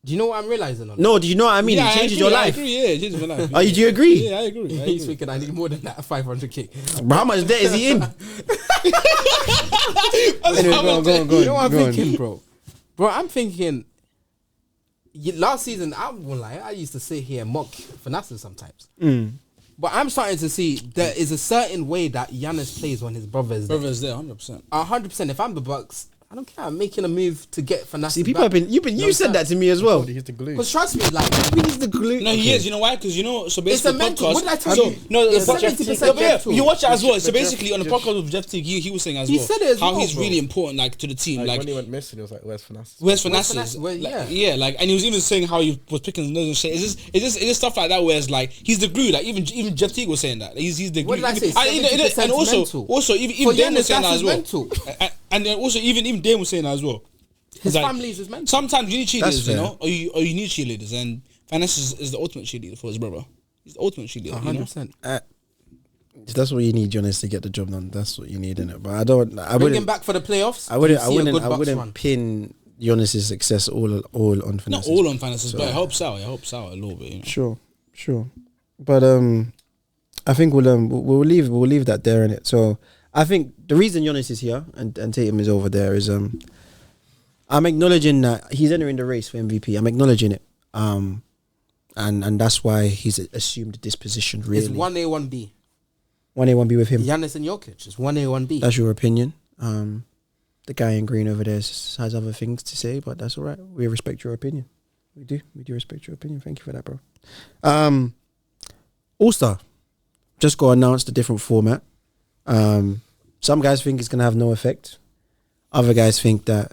Do you know what I'm realizing? On No, do you know what I mean? Yeah, It changes your I life. agree, yeah, it changes my life. Oh, do you agree? Yeah, I agree. He's thinking I need more than that 500k. But how much debt is he in? Anyway, go on. You know what I'm thinking, bro? Bro, I'm thinking. Last season, I won't lie. I used to sit here and mock Fanasa sometimes. But I'm starting to see there is a certain way that Giannis plays when his brother's there. Brothers there, 100%. 100%. If I'm the Bucks, I don't care. I'm making a move to get Fanasa. See, people have been. You said that to me as well. He's the glue. Because trust me, like He's the glue. No, he is. You know why? Because so it's basically a mental. podcast. What did I tell so, you? No, it's the 70% no, but yeah, mental. you watch it as well. So But basically, on the podcast with Jeff Teague, he was saying as He well said it as how well, he's bro. really important, like to the team. Like when he went missing, he was like, "Where's Fanasa?" where's Where's Fanasas? Fanasas? Well, Like, yeah. like, and he was even saying how he was picking his nose and shit. It's just stuff like that where it's like he's the glue. Like even Jeff Teague was saying that he's the glue. What did I say? And 70% also For even Dame was Giannis, saying that that's as well. mental. And then also even Dame was saying that as well. His Like, family is his mentor. Sometimes you need That's cheerleaders, you fair. know, or you need cheerleaders, and Finance is the ultimate cheerleader for his brother. He's the ultimate cheerleader. 100%. If that's what you need, Jonas, to get the job done, that's what you need, innit? But I Bring him wouldn't. back for the playoffs. I wouldn't. you I see a wouldn't. good I Bucks wouldn't run. pin Jonas' success all on Not finances. all on finances, but it helps out. It helps out a little bit. You know? Sure. But I think we'll leave that there, innit? So I think the reason Giannis is here and Tatum is over there is I'm acknowledging that he's entering the race for MVP. I'm acknowledging it. And that's why he's assumed this position. Really, It's 1A, 1B. 1A, 1B with him. Giannis and Jokic. It's 1A, 1B. That's your opinion. The guy in green over there has other things to say, but that's all right. We respect your opinion. We do respect your opinion. Thank you for that, bro. All-Star just got announced a different format. Some guys think it's gonna have no effect. Other guys think that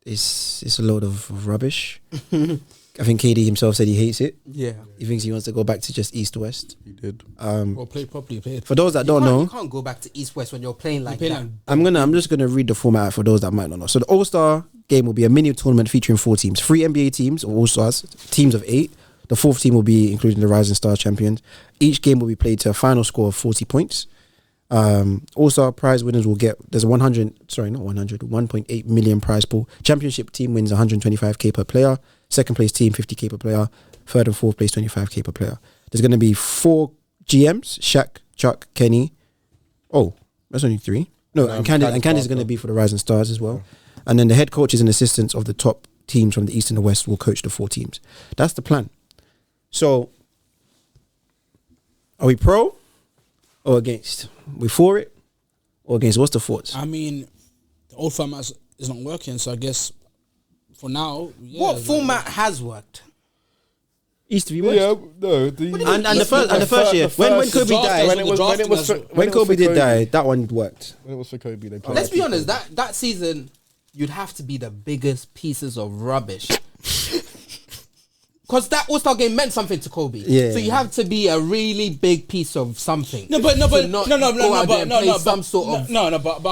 it's a load of rubbish. I think KD himself said he hates it. Yeah. He thinks he wants to go back to just East-West. He did. Well, play properly. Play it. For those that don't You know, can't go back to East West when you're playing like Play that. like I'm just gonna read the format for those that might not know. So the All-Star game will be a mini tournament featuring 4 teams, 3 NBA teams or All-Stars, teams of 8. The 4th team will be including the Rising Star champions. Each game will be played to a final score of 40 points. All-Star prize winners will get, there's a 1.8 million prize pool. Championship team wins 125k per player. Second place team 50k per player. Third and fourth place 25k per player. There's going to be 4 GMs: Shaq, Chuck, Kenny. Oh, that's only 3. No, and Candice is going to be for the Rising Stars as well. And then the head coaches and assistants of the top teams from the East and the West will coach the 4 teams. That's the plan. So, are we pro or against? We for it or against? What's the thoughts? I mean, the old format is not working, so I guess for now, yeah, What it's format has worked? East v West. Yeah, no. And the first year when Kobe died, when Kobe did die, that one worked. When it was for Kobe, they played. Let's be honest, that season, you'd have to be the biggest pieces of rubbish. Because because that All-Star game meant something to Kobe. Yeah. So you have to be a really big piece of something. But I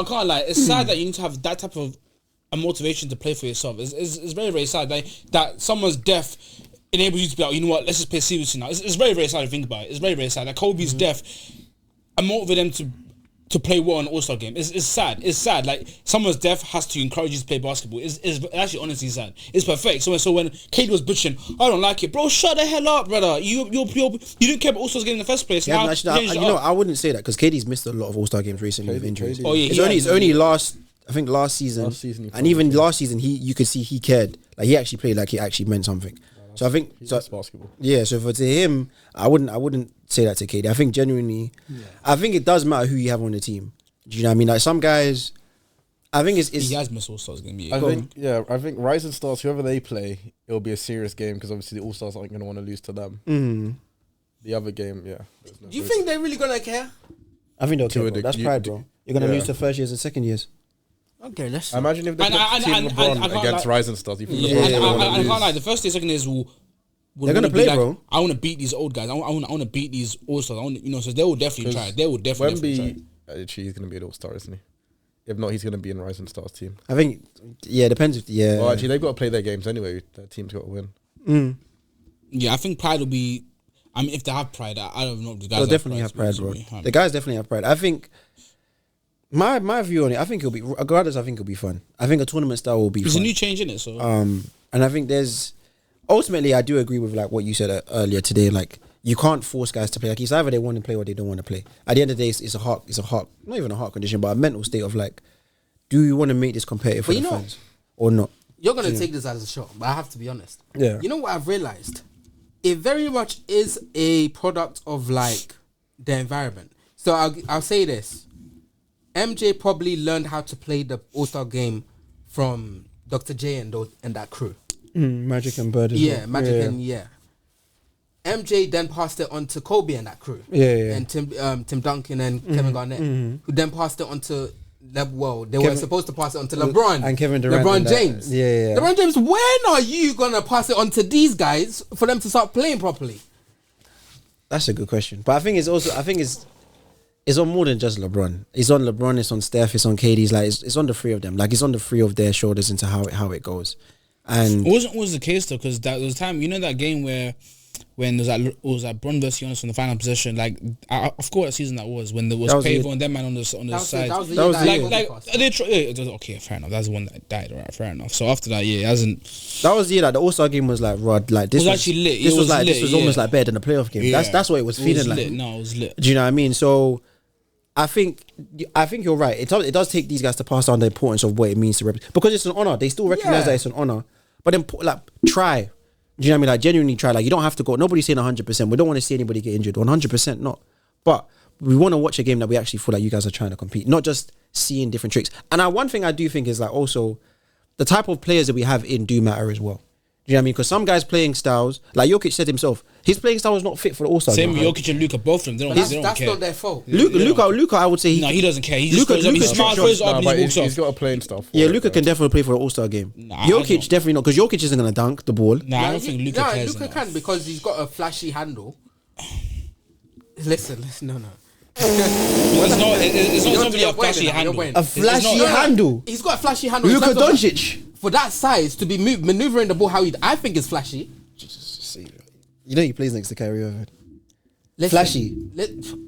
can't lie. It's sad that you need to have that type of a motivation to play for yourself. It's very, very sad that someone's death enables you to be like, you know what, let's just play seriously now. It's very, very sad to think about it. It's very, very sad. Like Kobe's death motivated them to play well in an All-Star game. It's sad. It's sad. Like someone's death has to encourage you to play basketball. It's actually honestly sad. It's perfect. So when KD was bitching, I don't like it, bro. Shut the hell up, brother. You didn't care about All-Star game in the first place. Yeah, Now, actually, I wouldn't say that because KD's missed a lot of All-Star games recently with injuries. KD. Oh, yeah, It's only last season, Last season he and even last season, you could see he cared. Like he actually played like it actually meant something. So I think He likes basketball. Yeah, so to him, I wouldn't say that to KD. I think genuinely, I think it does matter who you have on the team. Do you know what I mean? Like some guys, I think it's he has missed All-Stars game. I think Rising Stars, whoever they play, it'll be a serious game because obviously the All Stars aren't going to want to lose to them. The other game, yeah. Do you think they're really gonna care? I think they'll care, To bro. a That's degree- pride, bro. You're gonna yeah. lose to first years and second years. Okay, let's. I imagine if they And- put and- Team and- LeBron and I can't against lie- Rising Stars, you think Yeah, LeBron's and going to I want to can't lose? lie. The first day, second days will They're gonna play, bro. I want to beat these old guys. I want to beat these All-Stars. So they will definitely try. They will definitely try. Wemby, he's going to be an All-Star, isn't he? If not, he's going to be in Rising Stars team. I think, yeah, depends. Well, actually, they've got to play their games anyway. Their team's got to win. Yeah, I think pride will be. I mean, if they have pride, I don't know. If the guys They'll definitely have pride, bro. The guys definitely have pride. I think my view on it, I think it'll be, regardless, I think it'll be fun. I think a tournament style will be There's fun. a new change in it, so And I think ultimately, I do agree with like what you said earlier today. Like you can't force guys to play. Like it's either they want to play or they don't want to play. At the end of the day, it's a heart, not even a heart condition, but a mental state of like, do you want to make this competitive for But the you know- fans or not? You're gonna take this as a shot, but I have to be honest. Yeah. You know what I've realized? It very much is a product of like the environment. So I'll say this: MJ probably learned how to play the All-Star game from Dr. J and that crew. Magic and Bird. As well. Magic and MJ then passed it on to Kobe and that crew. Yeah. And Tim Duncan and Kevin Garnett, who then passed it on to they were supposed to pass it on to LeBron and Kevin Durant LeBron and that. James. Yeah. LeBron James, when are you gonna pass it on to these guys for them to start playing properly? That's a good question, but I think it's on more than just LeBron. It's on LeBron. It's on Steph. It's on KD. It's on the three of them. Like it's on the three of their shoulders into how it goes. And it wasn't always the case though, because there was time. You know that game where when it was like Bron versus Giannis from the final possession. Like I forgot what season that was when there was Pavo and them man on the side. That was the That was year the that year. It was okay, fair enough. That's the one that died. Right, fair enough. So after that, it hasn't. that was the year that the All-Star game was like Rod. Like this It was actually lit. This It was was like lit, this was almost yeah. like better than the playoff game. Yeah. That's what it was feeling like. Lit. No, it was lit. Do you know what I mean? So I think you're right. It does take these guys to pass on the importance of what it means to represent, because it's an honor. They still recognize that it's an honor, but then like try. Do you know what I mean? Like genuinely try. Like you don't have to go. Nobody's saying 100%. We don't want to see anybody get injured. 100% not. But we want to watch a game that we actually feel like you guys are trying to compete, not just seeing different tricks. And one thing I do think is like also the type of players that we have in do matter as well. Do you know what I mean? Because some guys playing styles, like Jokic said himself, his playing style is not fit for the All-Star Same game. with Jokic and Luka, both of them. They don't, That's, they don't that's care. not their fault. Luka, I would say No, he doesn't care. He just Luka- goes up. He Luka's smiles, shot- goes up, and but he walks he's off. got a playing style. Yeah, Luka can definitely play for the All-Star game. Nah, I don't know. Jokic definitely not, because Jokic isn't going to dunk the ball. Nah, I don't think Luka cares. Luka enough. can because he's got a flashy handle. Listen, no. It's not somebody a You're flashy winning now, handle. you're winning. A flashy not- handle. He's got a flashy handle. in Luka terms of- Doncic. For that size to be maneuvering the ball how I think is flashy. You know he plays next to Kyrie Irving. Listen, Flashy.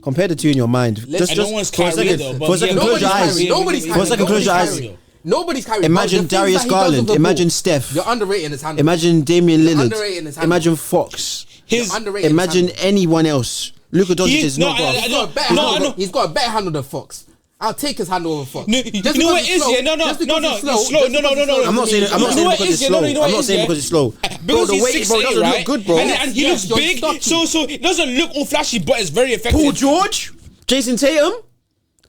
Compare the two in your mind. And no one's for a Kyrie second, though, for a but second yeah, close your eyes. Nobody's For a second, close your eyes. Nobody's carrying. Imagine But the things Darius that he does with Garland. the Imagine ball, Steph. You're underrating his handle. Imagine Damian You're Lillard. underrating his handle. Imagine Fox. His underrating his Imagine handle. anyone else. Luka Doncic is not. no, got- He's got a better No, handle. I know. He's got a better handle than Fox. I'll take his handle over Fox. No, you know what it is? Yeah, no, Just because it's slow. I'm not saying. I'm not saying because it's slow. I'm not saying because it's slow. Bro, Because the he's weight, bro, 6'8", doesn't right? look good, bro. And he Yes, looks you're big, stocky. so it doesn't look all flashy, but it's very effective. Paul George, Jason Tatum.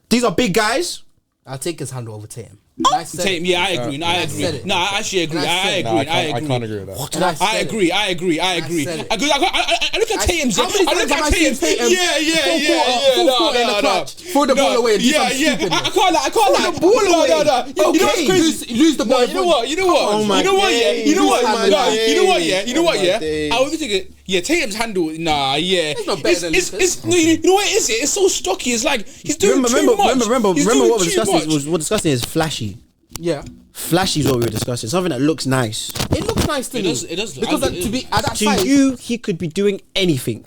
These are big guys. I'll take his handle over Tatum. I said Tatum, it. yeah, I agree. No, I I said agree. it. No, I actually agree. And I I said it. No, agree. I can't agree with that. And I said I it. agree. I agree. I agree. said it. I look at Tatum's. How many I look times have I at seen Tatum's. Tatum Yeah. full quarter in the clutch, throw the ball away and do something stupid? I can't lie. Throw the ball away. No. You know what's Okay, crazy? lose the ball. You know what? You know what? Oh my You know what? Yeah. You know days. what? Oh my No. You know what? Yeah. days. You know what? Oh my Yeah. days. I was thinking. Yeah, Tatum's handle. Nah. Yeah. It's not better than Lucas. No. You know what it is? It's so stocky. It's like he's doing too much. Remember He's what doing we're too discussing much. we're discussing is flashy. Yeah. Flashy is what we were discussing. Something that looks nice. It looks nice to It me. does- it does. Because to be at that To size, you, he could be doing anything.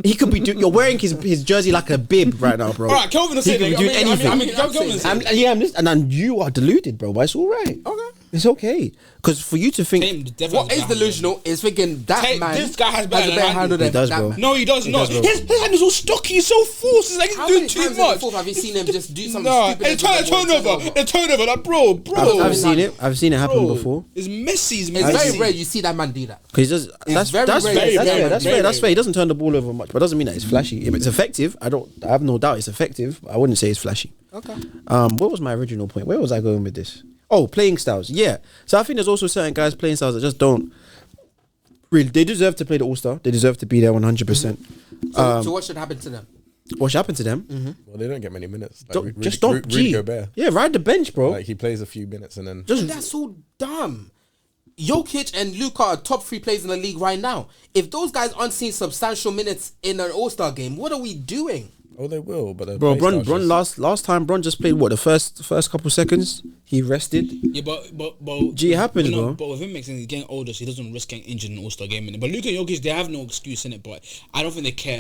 He could be doing. You're wearing his jersey like a bib right now, bro. All right, Kelvin is He saying could be that. doing anything. I mean, Kelvin is saying I'm listening, and then you are deluded, bro. But it's all right. Okay. It's okay. Because for you to think, Tatum definitely what has is a better delusional is thinking that Tate, man. this guy has better better handle. handle than He does, that bro. man. No, he does not. does, bro. His hand is all stocky. He's so forced. It's like he's How doing many too times in the much. fourth have you seen him just do something Nah, stupid? and turnover. Like, bro. I've seen it. I've seen it happen Bro, before. It's messy. It's It's messy. very rare you see that man do that. Because that's very that's rare. fair. Very That's rare. fair. That's Very fair. That's rare. fair. He doesn't turn the ball over much, but doesn't mean that it's flashy. If it's effective, I have no doubt it's effective. I wouldn't say it's flashy. Okay. What was my original point? Where was I going with this? Oh, playing styles. Yeah. So I think there's also certain guys playing styles that just don't really. They deserve to play the All Star. They deserve to be there 100%. So what should happen to them? What should happen to them? Well, they don't get many minutes. Like, Just don't. Rudy G. Gobert. Yeah, ride the bench, bro. Like he plays a few minutes and then. Just That's so dumb. Jokic and Luka are top 3 players in the league right now. If those guys aren't seeing substantial minutes in an All-Star game, what are we doing? Oh, they will. But bro, Bron last time Bron just played what the first couple seconds he rested. Yeah, but G, it happens, you know, bro. But with him making he's getting older, so he doesn't risk getting injured in an All-Star game. But Luka and Jokic, they have no excuse in it. But I don't think they care.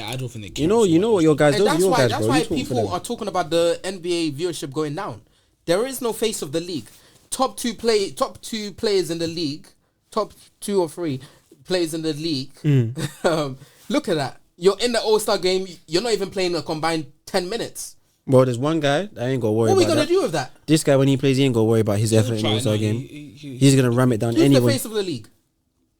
You know what your guys. And Those are that's your why guys, that's bro. why You talk for people them. are talking about the NBA viewership going down. There is no face of the league. Top two players in the league, top 2 or 3 players in the league. Look at that. You're in the All-Star game. You're not even playing a combined 10 minutes. Well, there's one guy that ain't gonna worry What are we about gonna that. do with that? This guy, when he plays, he ain't gonna worry about his effort in the All-Star game. He's gonna ram it down Who's the anyone. face of the league?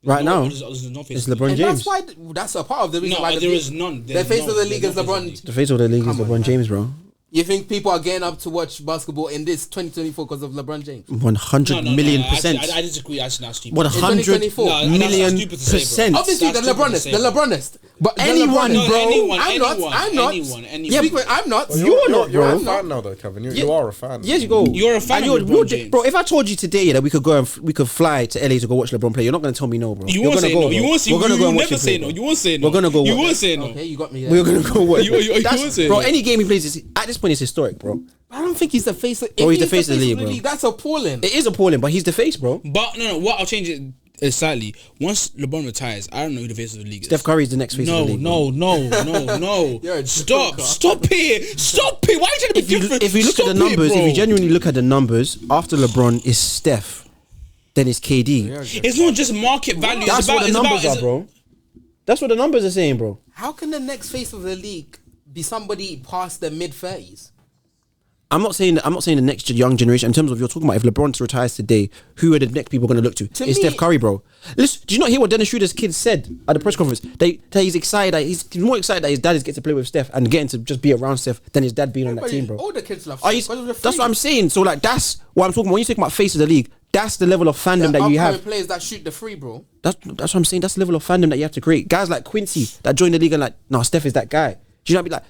Right now, there's no face it's of the LeBron league. And James. that's why that's a part of the reason No, why there the is none. The There's face no- of the league there's is no face of the LeBron. league. The face of the league is Come on, LeBron man. James, bro. You think people are getting up to watch basketball in this 2024 because of LeBron James? 100 million percent. I disagree. That's not stupid. 100 2024. No, million that's stupid to say, bro. percent. Obviously, the That's stupid to LeBronist, say, the bro. LeBronist. But Anyone, the LeBronist, bro. I'm not. Anyone. Speak with- I'm not. You're not, You're bro. a fan now, though, Kevin. You are a fan. Yes, you go. You're a fan And of LeBron James. bro. If I told you today that we could go and we could fly to LA to go watch LeBron play, you're not gonna tell me no, bro. You You're won't gonna say go, no. bro. You won't say. We're gonna You go will and watch never him say play, no. bro. You won't say no. We're gonna go You watch. won't say no. Okay, you got me there. We're gonna go watch. You That's- won't say bro, no. any game he plays is at this point is historic, bro. I don't think he's the face of Bro, if he's the face of the league, bro. That's appalling. It is appalling, but he's the face, bro. But no. What I'll change it slightly. Once LeBron retires, I don't know who the face of the league is. Steph Curry is the next face of the league. bro. No. You're a Stop joker. Stop it. Why are you trying to be If you different? look at Stop the it, numbers, bro. if you genuinely look at the numbers, after LeBron is Steph, then it's KD. It's not just market value. That's what the numbers are, bro. That's what the numbers are saying, bro. How can the next face of the league be somebody past the mid-30s? I'm not saying the next young generation. In terms of you're talking about if LeBron retires today, who are the next people going to look to? To It's me- Steph Curry, bro. Listen, do you not hear what Dennis Schroeder's kids said at the press conference? That he's excited. That he's more excited that his dad is getting to play with Steph and getting to just be around Steph than his dad being on that team, bro. All the kids love Are you, Steph because of the that's free. what I'm saying. So like that's what I'm talking about. When you talk about face of the league, that's the level of fandom that you have. players that shoot the free, bro. That's what I'm saying. That's the level of fandom that you have to create. Guys like Quincy that joined the league and like, no, Steph is that guy. Do you know what I mean? Like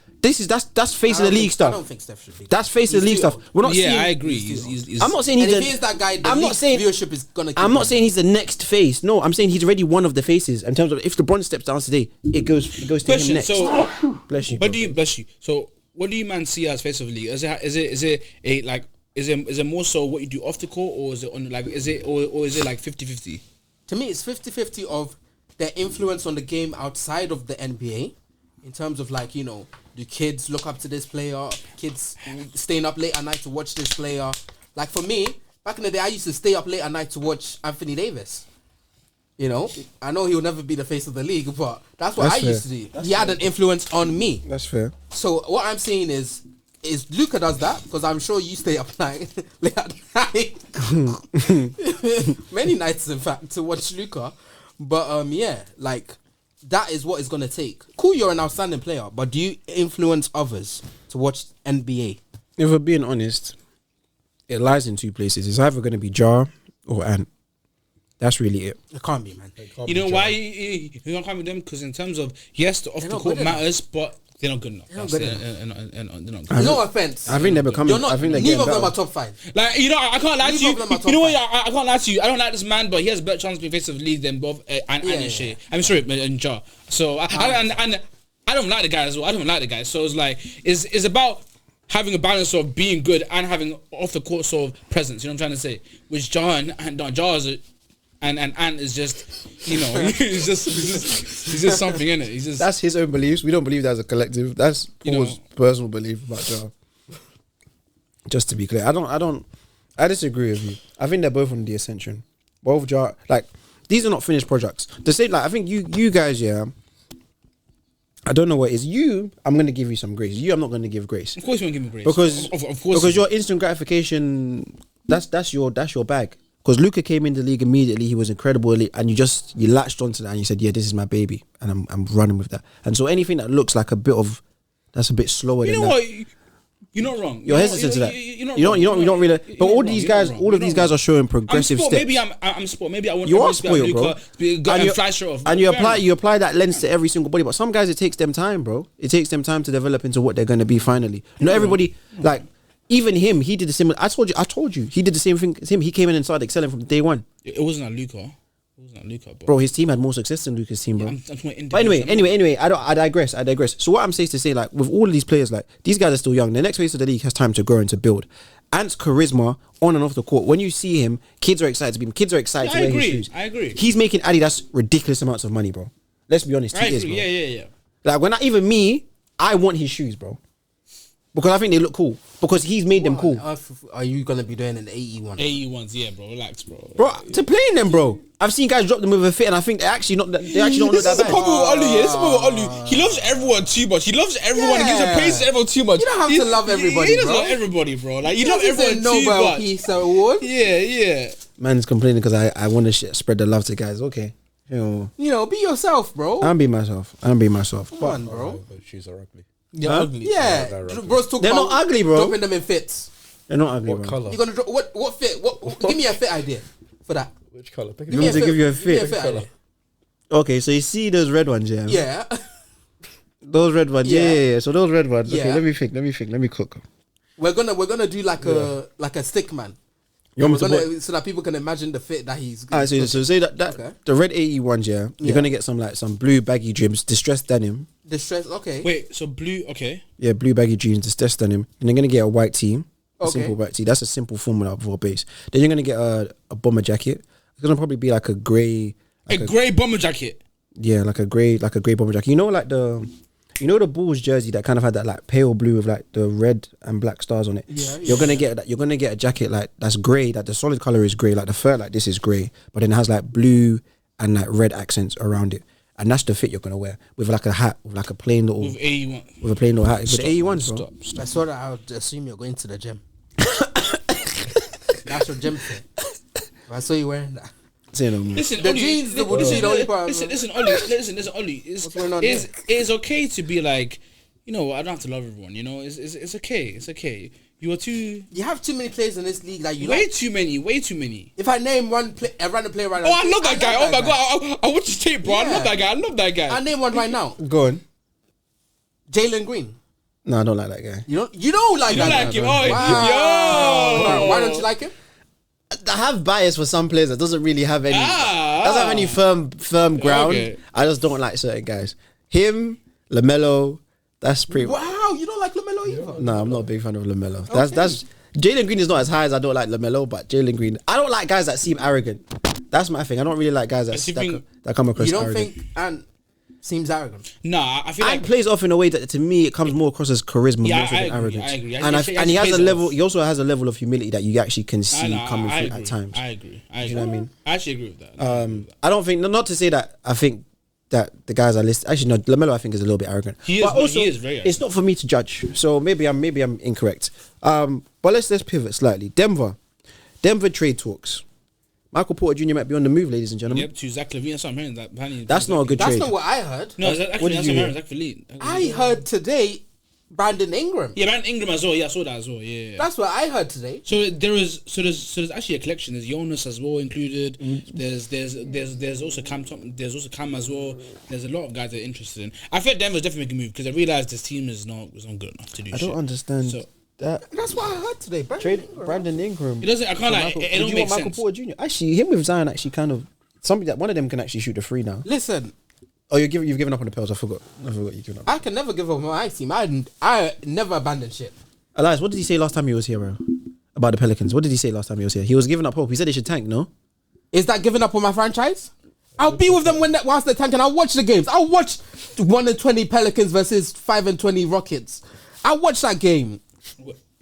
that's face of the league I stuff. don't think Steph should be. That's face of the league He's too stuff. old. We're not Yeah, seeing. I agree. He's I'm not saying And he's if he is that guy, the I'm not league saying viewership is gonna. I'm not saying he's the next face. No, I'm saying he's already one of the faces. In terms of if LeBron steps down today, it goes to him Question. next. So, Bless you. but bro. bless you. So, what do you man see as face of the league? Is it a like? Is it more so what you do off the court, or is it on like? Is it or is it like 50-50? To me, it's 50-50 of their influence on the game outside of the NBA, in terms of like, you know, do kids look up to this player? Kids staying up late at night to watch this player. Like for me, back in the day, I used to stay up late at night to watch Anthony Davis. You know, I know he'll never be the face of the league, but that's what That's I fair. used to do. He had an influence on me. That's fair. So what I'm saying is Luka does that because I'm sure you stay up late at night, many nights in fact, to watch Luka. But yeah, like that is what it's gonna take. Cool, you're an outstanding player, but do you influence others to watch NBA? If we're being honest, it lies in two places. It's either going to be Jar or Ant. That's really it. It can't be, man. You know why you don't come with them? Because in terms of yes, the off the not court good enough. matters, but they're not good enough. They're not That's good it, and they're not good. No offense. I think they're becoming. You're not. I think they're Neither getting of them better. are top 5. Like, you know, I can't lie to Neither you. of them are top You know what? five. I can't lie to you. I don't like this man, but he has a better chance to be face of the league than both and Shea. I'm sorry, and Jar. So I don't like the guy as well. I don't like the guy. So it's like it's about having a balance of being good and having off the court sort of presence. You know what I'm trying to say? Which Jar and Jar is and Ant is just, you know, he's just something in it. He's just That's his own beliefs. We don't believe that as a collective. That's Paul's personal belief about Jar. Just to be clear, I disagree with you. I think they're both on the ascension. Both Jar, like, these are not finished projects. The same, like, I think you guys, yeah. I don't know what it is. You, I'm going to give you some grace. You, I'm not going to give grace. Of course, you won't give me grace. Because of course, because your instant gratification, that's your bag. Because Luka came in the league immediately, he was incredible, and you latched onto that and you said, yeah, this is my baby, and I'm running with that. And so anything that looks like that's a bit slower. you than know that, what? You're not wrong. You're hesitant to that. You don't really. But all these guys are showing progressive steps. Maybe I'm sport. Maybe I want. You are spoiled, bro. And flash show off. And you apply that lens to every single body. But some guys, it takes them time, bro. It takes them time to develop into what they're going to be finally. Not everybody, like, even him, he did the same. I told you, he did the same thing as him. He came in and started excelling from day one. It wasn't a Luka. Bro, his team had more success than Luka's team, bro. I'm But anyway, I digress. So what I'm saying is to say, like, with all of these players, like, these guys are still young. The next phase of the league has time to grow and to build. Ant's charisma on and off the court. When you see him, kids are excited to be him. Kids are excited to wear his shoes. I agree. He's making Adidas ridiculous amounts of money, bro. Let's be honest. He is, bro. Yeah. Like, even me, I want his shoes, bro. Because I think they look cool. Because he's made them cool. Are you gonna be doing an 81? 81s, yeah, bro. Relax, bro. Bro, to play in them, bro. I've seen guys drop them with a fit, and I think they actually don't look that This is bad. the problem with Olu. Yeah, this is the problem with Olu. He loves everyone too much. He loves everyone. He gives a praise to everyone too much. You don't have to love everybody, He doesn't bro. love everybody, bro. Like, you love everyone too Nobel much. Peace Award. Yeah. Man's complaining because I want to spread the love to guys. Okay. You know, be yourself, bro. I'm being myself. Come on, bro. Those shoes are ugly. You're ugly. Yeah, bro's talking They're about not ugly, bro. dropping them in fits. They're not ugly, What bro. colour? You're gonna drop what fit? What? Give me a fit idea for that. Which colour? Pick You want me to give you a Give me a fit? fit idea. Okay, so you see those red ones, yeah? Yeah. Those red ones, Yeah. yeah. So those red ones. Okay, Yeah. let me think. Let me cook. We're gonna do like a stick man. You want me to put- So that people can imagine the fit that he's. Alright, so say that Okay. the red 81s, yeah. You're gonna get some blue baggy dreams, distressed denim. Distress. Okay. Wait, so blue, okay. Yeah, blue baggy jeans, distressed denim. And you're gonna get a white tee. A Okay. simple white tee. That's a simple formula for a base. Then you're gonna get a bomber jacket. It's gonna probably be like a grey. A grey bomber jacket. Yeah, like a grey bomber jacket. You know, like the Bulls jersey that kind of had that like pale blue with like the red and black stars on it. Yeah, You're gonna get that. You're gonna get a jacket like that's grey. That the solid color is grey. Like the fur, like this is grey, but then it has like blue and like red accents around it. And that's the fit you're gonna wear with like a hat, with like a plain little, With 81. with a plain little hat. But the 81s, bro. Stop. I saw that. I would assume you're going to the gym. That's your gym fit. I saw you wearing that. Say no more. Listen, The Oli, jeans, the only part. Listen, Oli. What's going on It's okay to be like, you know, I don't have to love everyone. You know, it's okay. It's okay. You are too. You have too many players in this league that you. Way too many. If I name one random player right now. Oh, I love that guy. Oh my god, I watch his tape, bro. I Yeah. love that guy. I name one right now. Go on. Jalen Green. No, I don't like that guy. You don't like You don't that like him? guy? Oh, yo. Why don't you like him? I have bias for some players that doesn't really have any. Doesn't have any firm ground. Okay. I just don't like certain guys. Him, LaMelo. That's pretty. Wow, you don't like LaMelo either. No, I'm not a big fan of LaMelo. That's Jalen Green is not as high as I don't like LaMelo, but Jalen Green. I don't like guys that seem arrogant. That's my thing. I don't really like guys that come across You don't arrogant. think Ant seems arrogant? Nah, I feel Ant like plays off in a way that to me it comes more across as charisma Yeah, more so I than agree, arrogance. I agree. And he has a level. He also has a level of humility that you actually can see coming I through agree. at times. I agree. You know what I mean? I actually agree with that. I don't think, not to say that I think that the guys are listed. Actually, no, LaMelo I think is a little bit arrogant. He is, but no, also, he is very it's not for me to judge. So maybe I'm incorrect. But let's pivot slightly. Denver trade talks. Michael Porter Jr. might be on the move, ladies and gentlemen. Yep, to Zach LaVine. That's what I'm hearing. That's That's not a good That's trade. not what I heard. No, what did that's you what I'm hear? hearing. Zach LaVine. I heard today Brandon Ingram. Yeah, Brandon Ingram as well. Yeah, I saw that as well. Yeah. That's what I heard today. So there's actually a collection. There's Jonas as well included. There's also Cam. There's also Cam as well. There's a lot of guys that are interested in. I feel Denver's definitely making a move because I realized this team is not good enough to do. I don't understand So that. That's what I heard today. Brandon Ingram. it doesn't. I can't like. Michael, It would don't you make want Michael sense. Porter Jr.? Actually, him with Zion actually kind of something that one of them can actually shoot the free now. Listen, Oh, you've given up on the Pels. I forgot you've given up. I can never give up my team. I never abandon shit. Elias, what did he say last time he was here, bro? About the Pelicans. What did he say last time he was here? He was giving up hope. He said they should tank, no? Is that giving up on my franchise? I'll be with them whilst they're tanking. I'll watch the games. I'll watch 1-20 Pelicans versus 5-20 Rockets. I'll watch that game.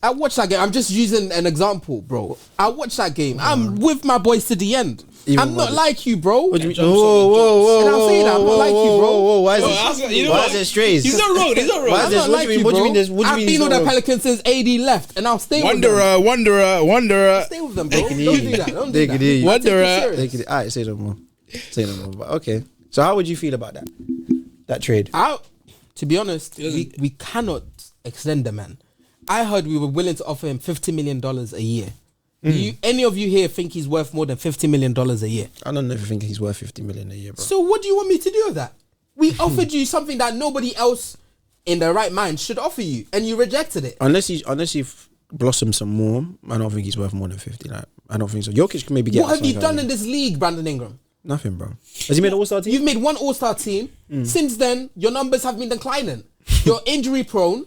I'm just using an example, bro. I'll watch that game. I'm with my boys to the end. I'm not like you, bro. What do you mean? Whoa. And I'll say that. I'm not like you, bro. Whoa. Why is Why it strays? He's not wrong. He's not wrong. Why is this? I'm not like you, What do you bro. mean? What do you I've mean? been he's with not the wrong? Pelicans since AD left, and I'll stay with them. Wanderer. Stay with them, bro. They Don't can hear do you. that. Don't They do can that. hear you. I take it Wanderer. serious. Alright, say no more. But okay. So how would you feel about that trade? To be honest, we cannot extend the man. I heard we were willing to offer him $50 million a year. Do any of you here think he's worth more than $50 million a year? I don't ever think he's worth 50 million a year, bro. So what do you want me to do with that? We offered you something that nobody else in their right mind should offer you, and you rejected it. Unless you've blossomed some more, I don't think he's worth more than 50. Like, I don't think so. Jokic can maybe get. What have you done in this league, Brandon Ingram? Nothing, bro. Has he made an All-Star team? You've made one All-Star team. Since then, your numbers have been declining. You're injury prone.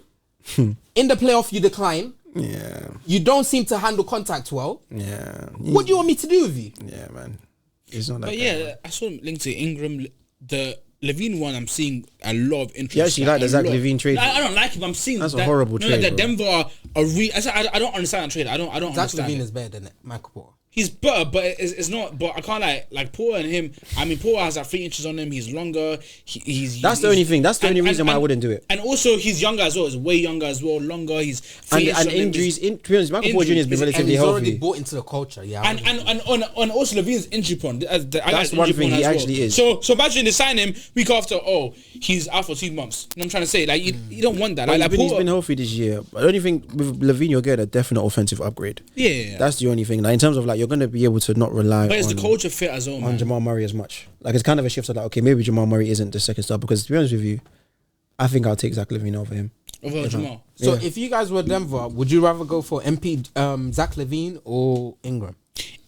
In the playoff, you decline. Yeah. You don't seem to handle contact well. Yeah. What do you want me to do with you? Yeah, man. It's not that. But guy, yeah, man. I saw him linked to Ingram. The Levine one, I'm seeing a lot of interest. You actually like the a Zach lot. LaVine trade? I don't like it, but I'm seeing That's a horrible trade, That bro. Denver are I don't understand that trade. I don't Zach understand. Levine it. is better than Michael Porter. He's better, but it's not. But I can't like Paul and him. I mean, Paul has like 3 inches on him. He's longer. That's the only thing. That's the only reason why I wouldn't do it. And also, he's younger as well. He's way younger as well. Longer. He's And injuries. To be honest, Michael Porter Jr. has been Injuries. And relatively he's already healthy. bought into the culture. Yeah. And also Levine's injury prone. That's one thing he actually is. So imagine they sign him week after. Oh, he's out for 2 months. You know what I'm trying to say? Like you don't want that. Like He's Paul, been healthy this year. I don't think with Levine you'll get a definite offensive upgrade. yeah. That's the only thing. Like in terms of like you're gonna be able to not rely But it's on, the culture fit as well, on man. Jamal Murray as much. Like it's kind of a shift to like, okay, maybe Jamal Murray isn't the second star because to be honest with you, I think I'll take Zach LaVine over him. Over Jamal. So Yeah. if you guys were Denver, would you rather go for Zach LaVine or Ingram?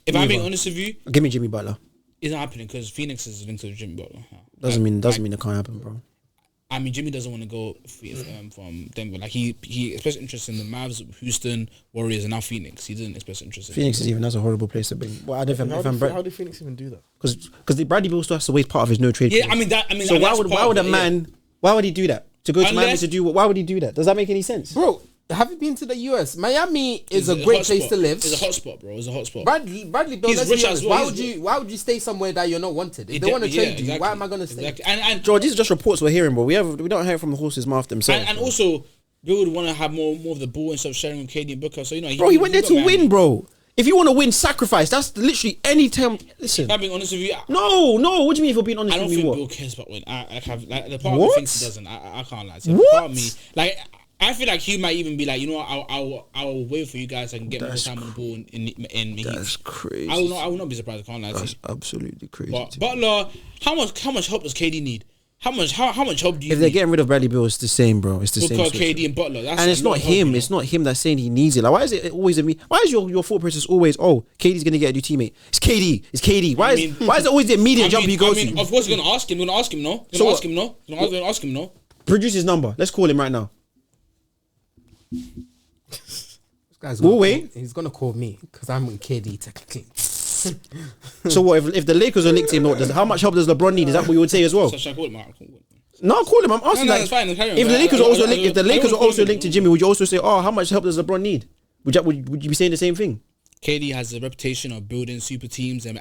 If I'm being honest with you, Give me Jimmy Butler. it's not happening because Phoenix is linked to Jimmy Butler. Doesn't mean it can't happen, bro. I mean, Jimmy doesn't want to go from Denver. Like he expressed interest in the Mavs, Houston, Warriors, and now Phoenix. He didn't express interest in Phoenix is even that's a horrible place to be. Well, I don't think How did Phoenix even do that? because the Bradley Bill still has to wait part of his no trade. Yeah, clause. So and why that's would part a of it, man? Why would he do that? To go to Miami Unless- to do what? Why would he do that? Does that make any sense? Bro, have you been to the US? Miami is It's a great hot place spot. to live. It's a hot spot, bro. It's a hot spot. Bradley Bill, He's let's rich be as honest. well. Why would you stay somewhere that you're not wanted? If they want to trade you, why am I going to stay? Exactly. And George, these are just reports we're hearing, bro. We don't hear it from the horse's mouth themselves. and also, Bill would want to have more of the ball instead of sharing with KD and Booker. So Bro, he went there to win, bro. If you want to win, sacrifice. That's literally any time. Listen. If I'm being honest with you, No. What do you mean if you're being honest I don't with me? think What? Bill cares about win. I have like the part of me What? thinks he doesn't. I can't lie. So What? part of me, like, I feel like he might even be like, you know what, I'll wait for you guys. I can get more time on the ball in That's crazy. I will not be surprised. I can't lie. To That's you. absolutely crazy. But Butler, how much help does KD need? How much help do you if they're need? getting rid of Bradley Bill, it's the same, bro. It's the Booker, same. switch. KD, and Butler. That's And it's a not lot of help, him. you know? It's not him that's saying he needs it. Like, why is it always me? Why is your thought process always, oh, KD's gonna get a new teammate? It's KD. Why is it always the immediate jump you go to? Of course, you're gonna ask him. You're gonna ask him, no. So You're what? gonna ask him, no. Produce his number. Let's call him right now. This guy's We'll gonna wait. He's going to call me because I'm with KD technically. So what? If the Lakers are linked to him, how much help does LeBron need? Is that what you would say as well? So should I call him out? No, call him. I'm asking. No, like, it's fine, carry on. if the Lakers are also linked, if the Lakers are call also him. linked to Jimmy, would you also say, oh, how much help does LeBron need? Would you be saying the same thing? KD has a reputation of building super teams and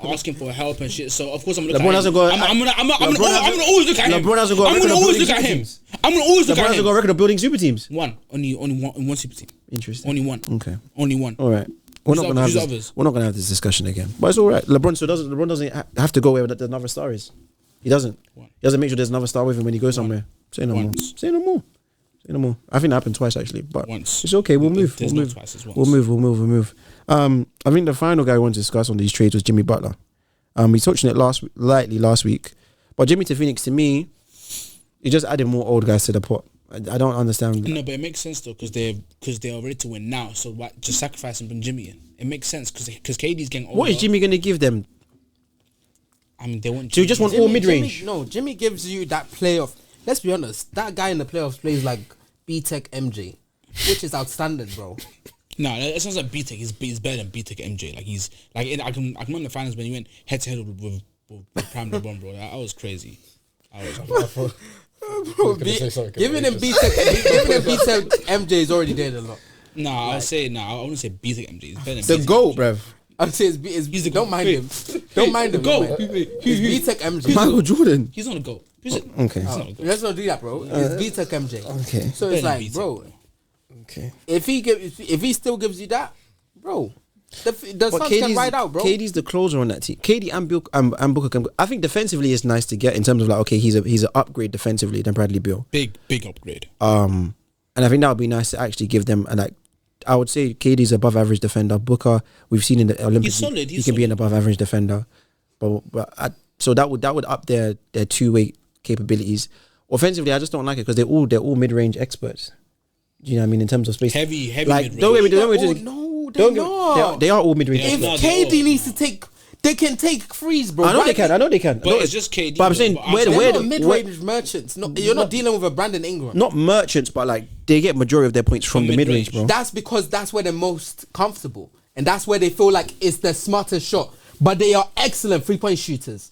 asking for help and shit. So of course I'm gonna LeBron hasn't got. I'm gonna always look at him. LeBron hasn't got. I'm gonna always look at him. I'm gonna always look LeBron at hasn't got a him. record of building super teams. Only one super team. Interesting. Only one. Okay. Only one. All right. We're not Who's gonna have others? this. We're not gonna have this discussion again. But it's all right. LeBron doesn't have to go where another star is. He doesn't. One. He doesn't make sure there's another star with him when he goes somewhere. Say no more. Once. Say no more. Say no more. I think that happened twice actually, but Once. it's okay. We'll move. There's We'll no move. twice, it's once. We'll move. I think the final guy I want to discuss on these trades was Jimmy Butler. We touched on it lightly last week, but Jimmy to Phoenix to me, he just added more old guys to the pot. I don't understand. No, but it makes sense though because they're ready to win now. So why just sacrifice and bring Jimmy in? It makes sense because KD's getting older. What is Jimmy going to give them? I mean, they want. Do you just want all mid range? Jimmy gives you that playoff. Let's be honest, that guy in the playoffs plays like B-Tech MJ, which is outstanding, bro. No, it sounds like B-Tech. He's better than B-Tech MJ. Like he's like I can remember the finals when he went head to head with Prime LeBron, bro. That was crazy. Bro, giving him B-Tech MJ is already doing a lot. Nah, I wouldn't say B-Tech MJ. He's better than The B-Tech GOAT, MJ. bruv. I'd say He's the don't GOAT. mind him. Don't mind him. Go. It's B-Tech MJ. Michael Jordan. He's not a GOAT. Who's it? Okay. He's not a GOAT. Let's not do that, bro. It's B-Tech MJ. Okay. So Better it's than like, B-Tech, bro, Okay. if he still gives you that, bro, the But Suns can ride out, bro. KD's the closer on that team. KD and Booker can. I think defensively it's nice to get in terms of like, okay, he's an upgrade defensively than Bradley Beal. Big upgrade. And I think that would be nice to actually give them. And like, I would say KD's above average defender. Booker, we've seen in the Olympics, He's solid, he he's can be an solid. above average defender. So that would up their two-way capabilities. Offensively, I just don't like it because they're all mid-range experts. Do you know what I mean in terms of space? Heavy like mid-range. don't get me. No, they're not. They are all mid-range. Yeah, If experts. no, they're KD all- needs to take, they can take freeze, bro. I know they can. But it's just KD. But I'm saying though. They're where not the- mid-range merchants. No, you're not dealing with a Brandon Ingram. not merchants, but like they get majority of their points from the mid-range. mid-range, bro. That's because that's where they're most comfortable, and that's where they feel like it's the smartest shot. But they are excellent 3-point shooters.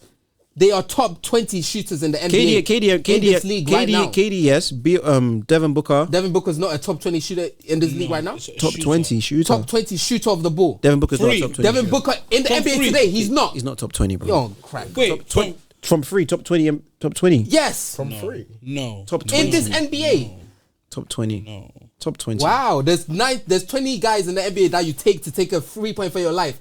They are top 20 shooters in the NBA. in this league right now. KD, yes. Devin Booker, Devin Booker's not a top 20 shooter in this league right now. It's a top shooter. 20 shooter. Top 20 shooter of the ball. Devin Booker's Three. not top 20. Devin Booker in the Top NBA three. today, he's not. He's not top 20, bro. Yo, crack. Wait, From free, top 20, top 20. Yes, From free. no. Top 20. in this NBA. Top 20. No. Top 20. Wow, there's 20 guys in the NBA that you take to take a 3-point for your life,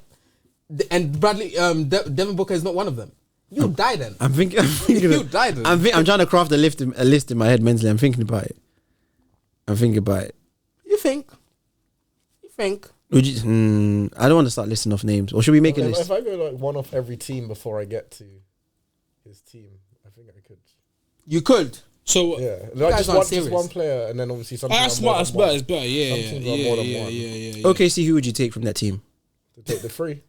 and Bradley, Devin Booker is not one of them. You die then. I'm thinking. You died. I'm trying to craft a list in my head mentally. I'm thinking about it. You think? Would you, I don't want to start listing off names. Or should we make a list? If I go like one off every team before I get to his team, I think I could. You could. So Yeah, guys like aren't just serious. one player, and then obviously something. that's smart. That's better. It's better. Yeah, Some teams are more than one. yeah. Okay, see who would you take from that team? To take the free.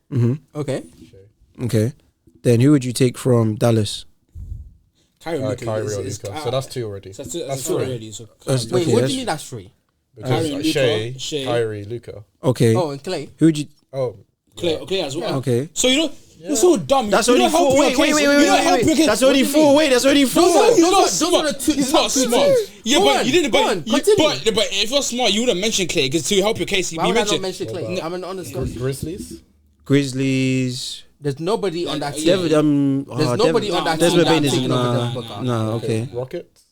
Okay. Okay. Then who would you take from Dallas? Kyrie Kyrie or is- Luka. So that's two already. That's That's two three. already. So That's- Wait, Okay, what that's- do you mean that's free? Because Kyrie, like Luka, Shea, Shea. Kyrie, Luka. Okay. Oh, and Clay. Who would you? Oh, Clay as well. Okay. So you're so dumb. That's You only don't help four. your Wait. case. You don't help your case. That's only What do you four. mean? Wait, that's only four. He's not those are smart. the two- He's top not two smart. teams. Yeah, Go but on, you didn't. go on, But continue. if you're smart, you would have mentioned Clay because to help your case, you Why would I not mentioned. mention Clay? I'm an honest guy. Grizzlies. Grizzlies. There's nobody on that team. Yeah. There's nobody on that team Desmond that Bain I'm is taking over Devin Booker. nah. Okay. Rockets.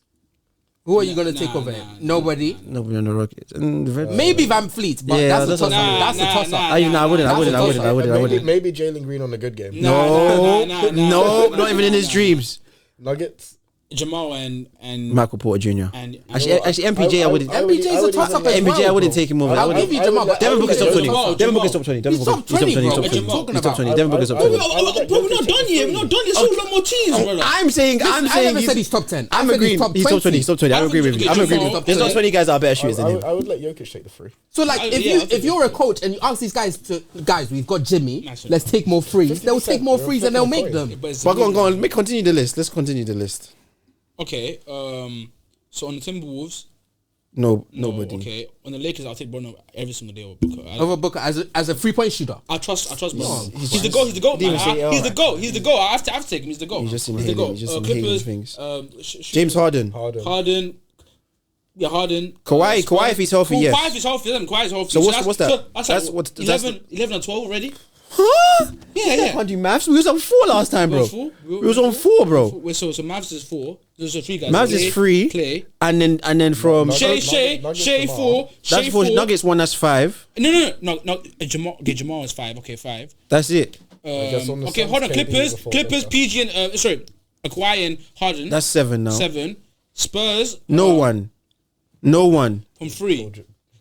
Who are you gonna take over him? Nobody. Nobody on the Rockets. Maybe Van Fleet, but Yeah, that's that's a toss a- up. That's a toss up. I wouldn't. Maybe Jalen Green on a good game. No, Nah. no, not even in his dreams. Nuggets. Jamal and Michael Porter Jr. and Actually, MPJ, I wouldn't. MPJ is a toss up as MPJ, I well, wouldn't bro. take him over. I'll give you Jamal, but Devin Booker's top 20. Jamal. Devin Booker's top 20. Devin He's Booker. top 20, bro. He's What top are you 20. talking He's top about? 20. Devin Booker's top I 20. would- Bro, we're not done yet. We're not done. There's still a lot more teams, brother. I'm saying I never said he's top 10. I I'm said agreeing. He's top 20. He's top 20. I agree with you. I'm agreeing with you. There's not 20 guys that are better shooters than him. I would let Jokic take the free. So like, if you're a coach and you ask these guys to, guys, we've got Jimmy, let's take more frees. They'll take more frees and they'll make them. But go on. Continue the list. Let's continue the list. Okay. So on the Timberwolves, No, no, nobody. Okay. On the Lakers, I'll take Bruno every single day over Booker. Over Booker as a 3-point shooter. I trust Bruno. He's the goat. He's the goat. Didn't Man. even say He's the goat. He's the goat. I have to take him. He's the goat. He's just He's the inhaling. goat. He's just inhaling Clippers. things. James Harden. Harden. Yeah, Harden. Kawhi if he's healthy, yes. Kawhi if he's healthy. Then Kawhi's healthy. So what's that? That's That's like what- 11 and 12 already. Huh? Yeah. Can't do maths. We was on 4 last time, bro. We was on 4, bro. So Mavs is 4. There's 3 guys. Mavs is 3. Clay. And then from Nuggets. Shea Nuggets 4. that's Shea for 4. Nuggets 1. That's 5. No. Jamal is 5. Okay, 5. That's it. guess on the Okay, Suns, hold on. KD Clippers, before PG and, Kawhi and Harden. That's 7 now. 7. Spurs, No one. no. I No one. from 3.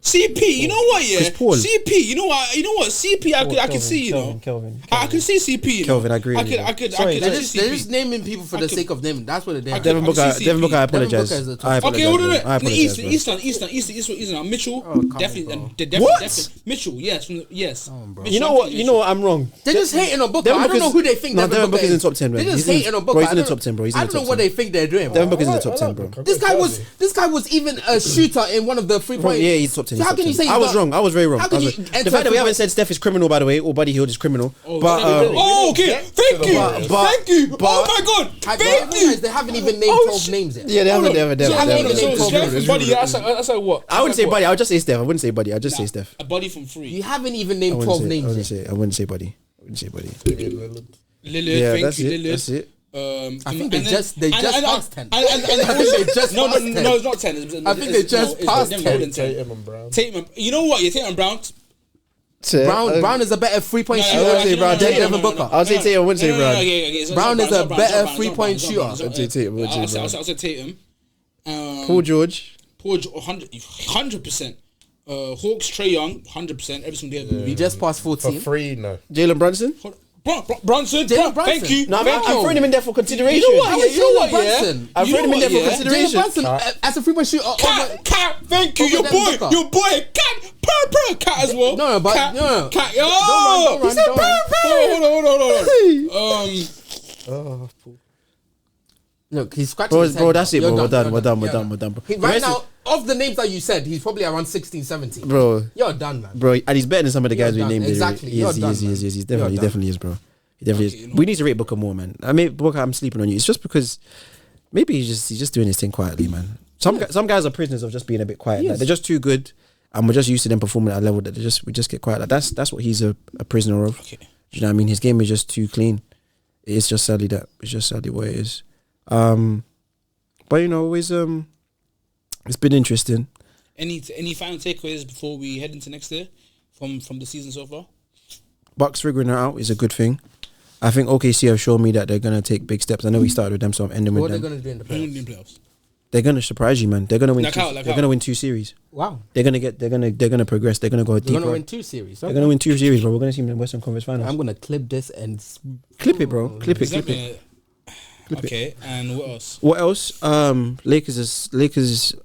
CP, you know what? Yeah, Chris Paul. CP, you know what? CP, I could see, you know. Kelvin. I could see CP. You know? Kelvin, I agree with you. I could Sorry, They're see just CP. naming people for the sake of naming. That's what they're doing. Devin Booker, I can see Devin Booker, I CP. apologize. Devin Booker is a I apologize. Okay, hold on. bro. I The apologize, bro. Eastern. Mitchell, come definitely. on, What? Mitchell, yes, yes. bro. You know what? You know what? I'm wrong. They're just hating on Booker. Devin I don't know Booker's- who they think No, Devin Devin Booker Booker's is. in top 10, man. They're just He's in- hating on Booker. bro, he's I in the don't- top 10, bro. He's in I the don't know top what 10. they think they're doing. Devin bro. Booker's in the top 10, bro. This guy was even a shooter in one of the 3-point. Yeah, he's top 10. So how can you say I was wrong. I was very wrong. How can you The enter fact that we haven't 3-point? said Steph is criminal, by the way, or Buddy Hield is criminal. But Okay, thank you. Oh my God, thank you. They haven't even named 12 names yet. yeah, they haven't. Buddy, that's like what? I wouldn't say Buddy. I would just say Steph. I wouldn't say Buddy. I'd just say Steph. A Buddy from 3. You haven't even named 12 names yet. I wouldn't say Buddy. Lillard, Yeah, thank that's you, it. Lillard. That's it. I think they just passed 10. I think they just no, passed 10. no, it's not 10. I think they just passed 10. Tatum and Brown. Tatum, you know what? You're Tatum Brown. Brown is a better 3-point No, shooter no, no, say than Brown. Devin Booker. I'll say Tatum. I wouldn't say Brown. Brown is a better 3-point shooter. I'll say Tatum. I'll say Tatum. Paul George. Paul 100%. Hawks, Trae Young, 100%. Every single day. He just passed For 14. 3, no. Jalen Brunson. Brunson, Jalen thank Brunson. you. No, Thank I'm you. throwing him in there for consideration. You know what? How Yeah, is you know Jalen what? Yeah. Brunson? I'm throwing him in there for Jalen consideration. Brunson as a 3-point shooter. Cat, thank you. over Your Devin boy, Booker. Cat, purr, Cat as well. No, but Cat, no. Cat, Don't run. Hold on. Look, he's scratching his head. Bro, that's it, You're bro. We're done. You're We're done, bro. Right now, of the names that you said, he's probably around 16, 17. Bro, You're done, man. and he's better than some of the guys we You're named. done. Exactly. He You're is. done, He man. is. He You're definitely is, bro. He definitely is. We need to rate Booker more, man. I mean, Booker, I'm sleeping on you. It's just because maybe he's just doing his thing quietly, man. Some guys are prisoners of just being a bit quiet. Like, they're just too good, and we're just used to them performing at a level that we just get quiet. Like, that's what he's a prisoner of. Okay. Do you know what I mean? His game is just too clean. It's just sadly that. It's just sadly what it is. But you know, always it's been interesting. Any final takeaways before we head into next year from the season so far? Bucks figuring it out is a good thing. I think OKC have shown me that they're gonna take big steps. I know we started with them, so I'm ending What with are they them. going to do in the Bring playoffs? in playoffs. They're gonna surprise you, man. They're gonna win. Like how? They're gonna win 2 series. Wow. They're gonna progress. They're gonna go They're deeper. going to win 2 series. They're gonna win 2 series, bro. We're gonna see them in the Western Conference Finals. I'm going to clip this and... Clip it, bro. Clip Is it. that okay, and what else? What else? Lakers.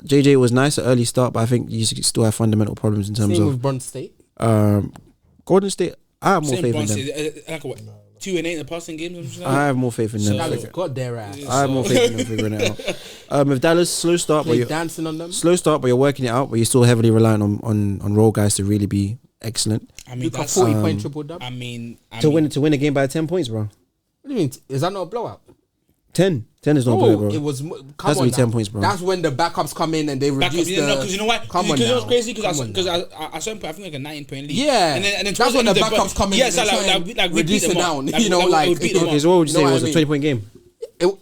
JJ was nice at early start, but I think you still have fundamental problems in terms Same of with Bron State. Golden State. I have more Same faith in Bronson, them. like what? 2-8 in the passing games. Or something like I have more faith in them. So- Dallas got their ass. I have more faith in them figuring it out. With Dallas, slow start, but Play you're dancing on them. but you're working it out. But you're still heavily relying on role guys to really be excellent I mean, Luka that's 40-point triple-double. I mean, to win a game by 10 points, bro. What do you mean? Is that not a blowout? 10 is not Oh, good, bro. it was. Come Has to on be now. 10 points, bro. That's when the backups come in and they back up. reduce the. Because you know why? Come on Because it was now. crazy. Come on Because now. I saw him put, I think like a 9-point lead. Yeah. and then That's when the but- backups come in Yeah, and so they try and we reduce beat it them down, up. you know, we like- beat them Okay, up. so what would you Know say? what It was I a mean? 20-point game.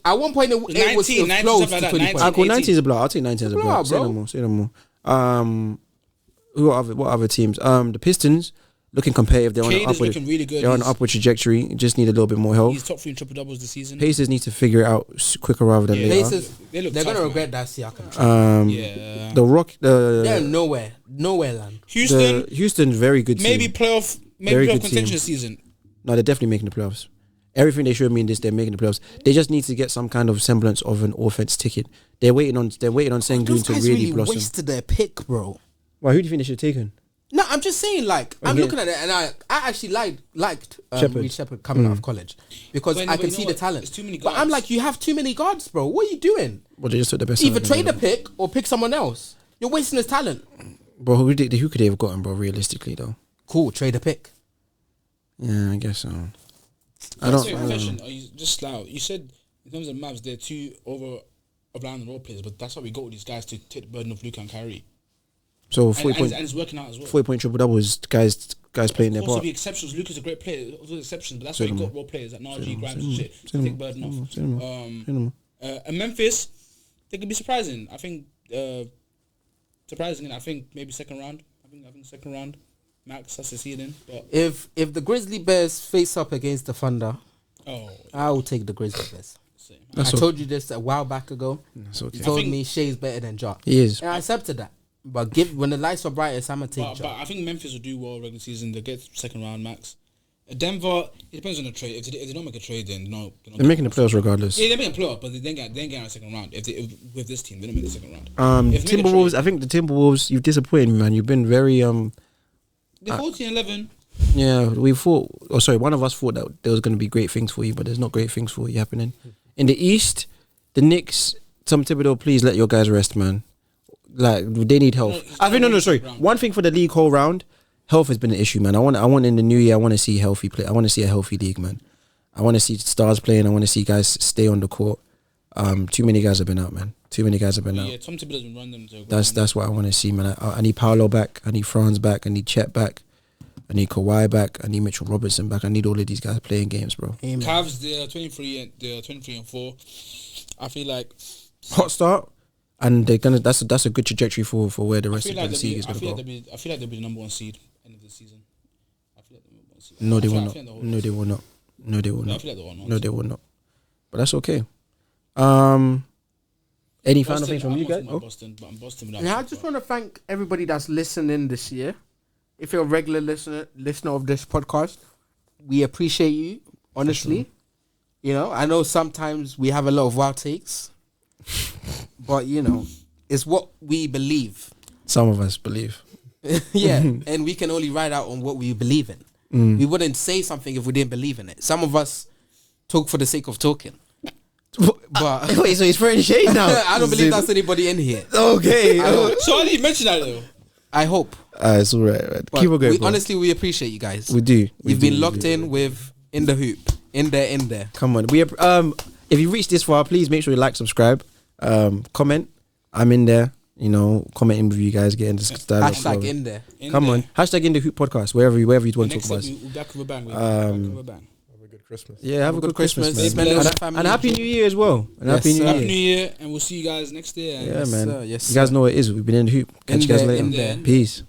At one point, it was 19, close 19, to something like that, 20 points. 19. Cool, 19 is a blowout. I'll take 19 as a blowout. Blowout, Say bro. no more. What other teams? The Pistons looking competitive. They're on an Cade is upward. looking really good. They're on an He's- upward trajectory. Just need a little bit more help. He's top 3 in triple doubles this season. Pacers need to figure it out quicker rather than Yeah. later. Pacers, They look they're tough, gonna man. regret that Siakam. trade. Yeah. The Rock. They're nowhere land. Houston, very good team. maybe playoff Very good contention team. season. No, they're definitely making the playoffs. Everything they showed me in this, they're making the playoffs. They just need to get some kind of semblance of an offense ticket. They're waiting on Sengun Those to guys really really blossom. wasted their pick, bro. Why? Who do you think they should have taken? No, I'm just saying, like, I'm Okay. looking at it, and I actually liked Shepherd. Reed Shepherd coming out of college because But I you can know see the what? talent. There's too many But I'm guards. like, you have too many guards, bro. What are you doing? Well, they just took the best. Either out of trade a them. pick or pick someone else. You're wasting his talent. Bro, who could they have gotten, bro? Realistically, though. Cool, trade a pick. Yeah, I guess so. I That's don't. your I don't question. know. Are you just like you said in terms of maps, they're too over relying on role players, but that's why we got all these guys to take the burden of Luka and Kyrie. So And 40 point, it's working out as well. 40 point triple double is guys playing their Also, part. the exceptions. Luka's a great player. Also, the exceptions, but that's Say why you no got more. role players like Najee, Say no Grimes, more. and shit Say to no take more. burden Say no more. off. Say no more. Say no more. And Memphis, they could be surprising. I think surprising. I think maybe second round. I think second round. Max, that's the ceiling. But If the Grizzly Bears face up against the Thunder, oh, I will take the Grizzly Bears. same. That's I all. told you this a while back ago. That's okay. You told think- me Shea's better than Ja. He is. And I accepted that. But when the lights are brightest, I'm going to take But Ja. I think Memphis will do well regular season. They get second round max. Denver, it depends on the trade. If they don't make a trade, then They're making the playoffs regardless. Yeah, they're making a playoff, but they didn't get out of the second round. If with this team, they don't make the second round. If they make a Timberwolves. trade- I think the Timberwolves. You've disappointed me, man. You've been very They're 14-11. Yeah, we thought. Oh, sorry. One of us thought that there was going to be great things for you, but there's not great things for you happening. In the East, the Knicks. Tom Thibodeau, please let your guys rest, man. Like they need health. I think no. Sorry. One thing for the league whole round. Health has been an issue, man. I want in the new year. I want to see healthy play. I want to see a healthy league, man. I want to see stars playing. I want to see guys stay on the court. Too many guys have been out, man. Too many guys have been out. Yeah, Tom Thibodeau's been running them. That's what I want to see, man. I need Paolo back. I need Franz back. I need Chet back. I need Kawhi back. I need Mitchell Robertson back. I need all of these guys playing games, bro. Cavs, they're 23-4. I feel like Hot start, and they're gonna. That's a good trajectory for where the rest of the they'll league be, is gonna go. I feel like they'll be the number one seed end of the season. I feel like they're number one seed. No, they I will feel not. like they'll hold No, it. they will not. No, they will No, I not. feel like they're one. No, they will not. But that's okay. Any final things from you guys? Oh. Boston, but I'm Boston without Yeah, I Shaq, just but- want to thank everybody that's listening this year. If you're a regular listener of this podcast, we appreciate you, honestly. You know, I know sometimes we have a lot of wild takes, but, you know, it's what we believe. Some of us believe. Yeah, and we can only ride out on what we believe in. We wouldn't say something if we didn't believe in it. Some of us talk for the sake of talking. But Wait, so he's throwing shade now? I don't believe that's anybody in here. Okay. So I didn't mention that though. I hope. It's all right, man. But Keep on going, bro. honestly, we appreciate you guys. We do. You've been locked in with In The Hoop. In there. Come on. If you reached this far, please make sure you like, subscribe, comment. I'm in there. You know, commenting with you guys, getting this dialogue Hashtag flowing. in there. Come on. Hashtag In The Hoop podcast. Wherever you want to talk Next about up, us. we'll back with a bang. Back with a bang. Have a good Christmas. Yeah, have a good Christmas, man. Spend it with And, the family. and Happy New Year as well. And Yes, Happy New sir. Happy Year. New Year, and we'll see you guys next year. Yeah, Yes, man. sir. Yes, You guys sir. know what it is. We've been in the hoop. Catch In you guys there, later. in there. Peace.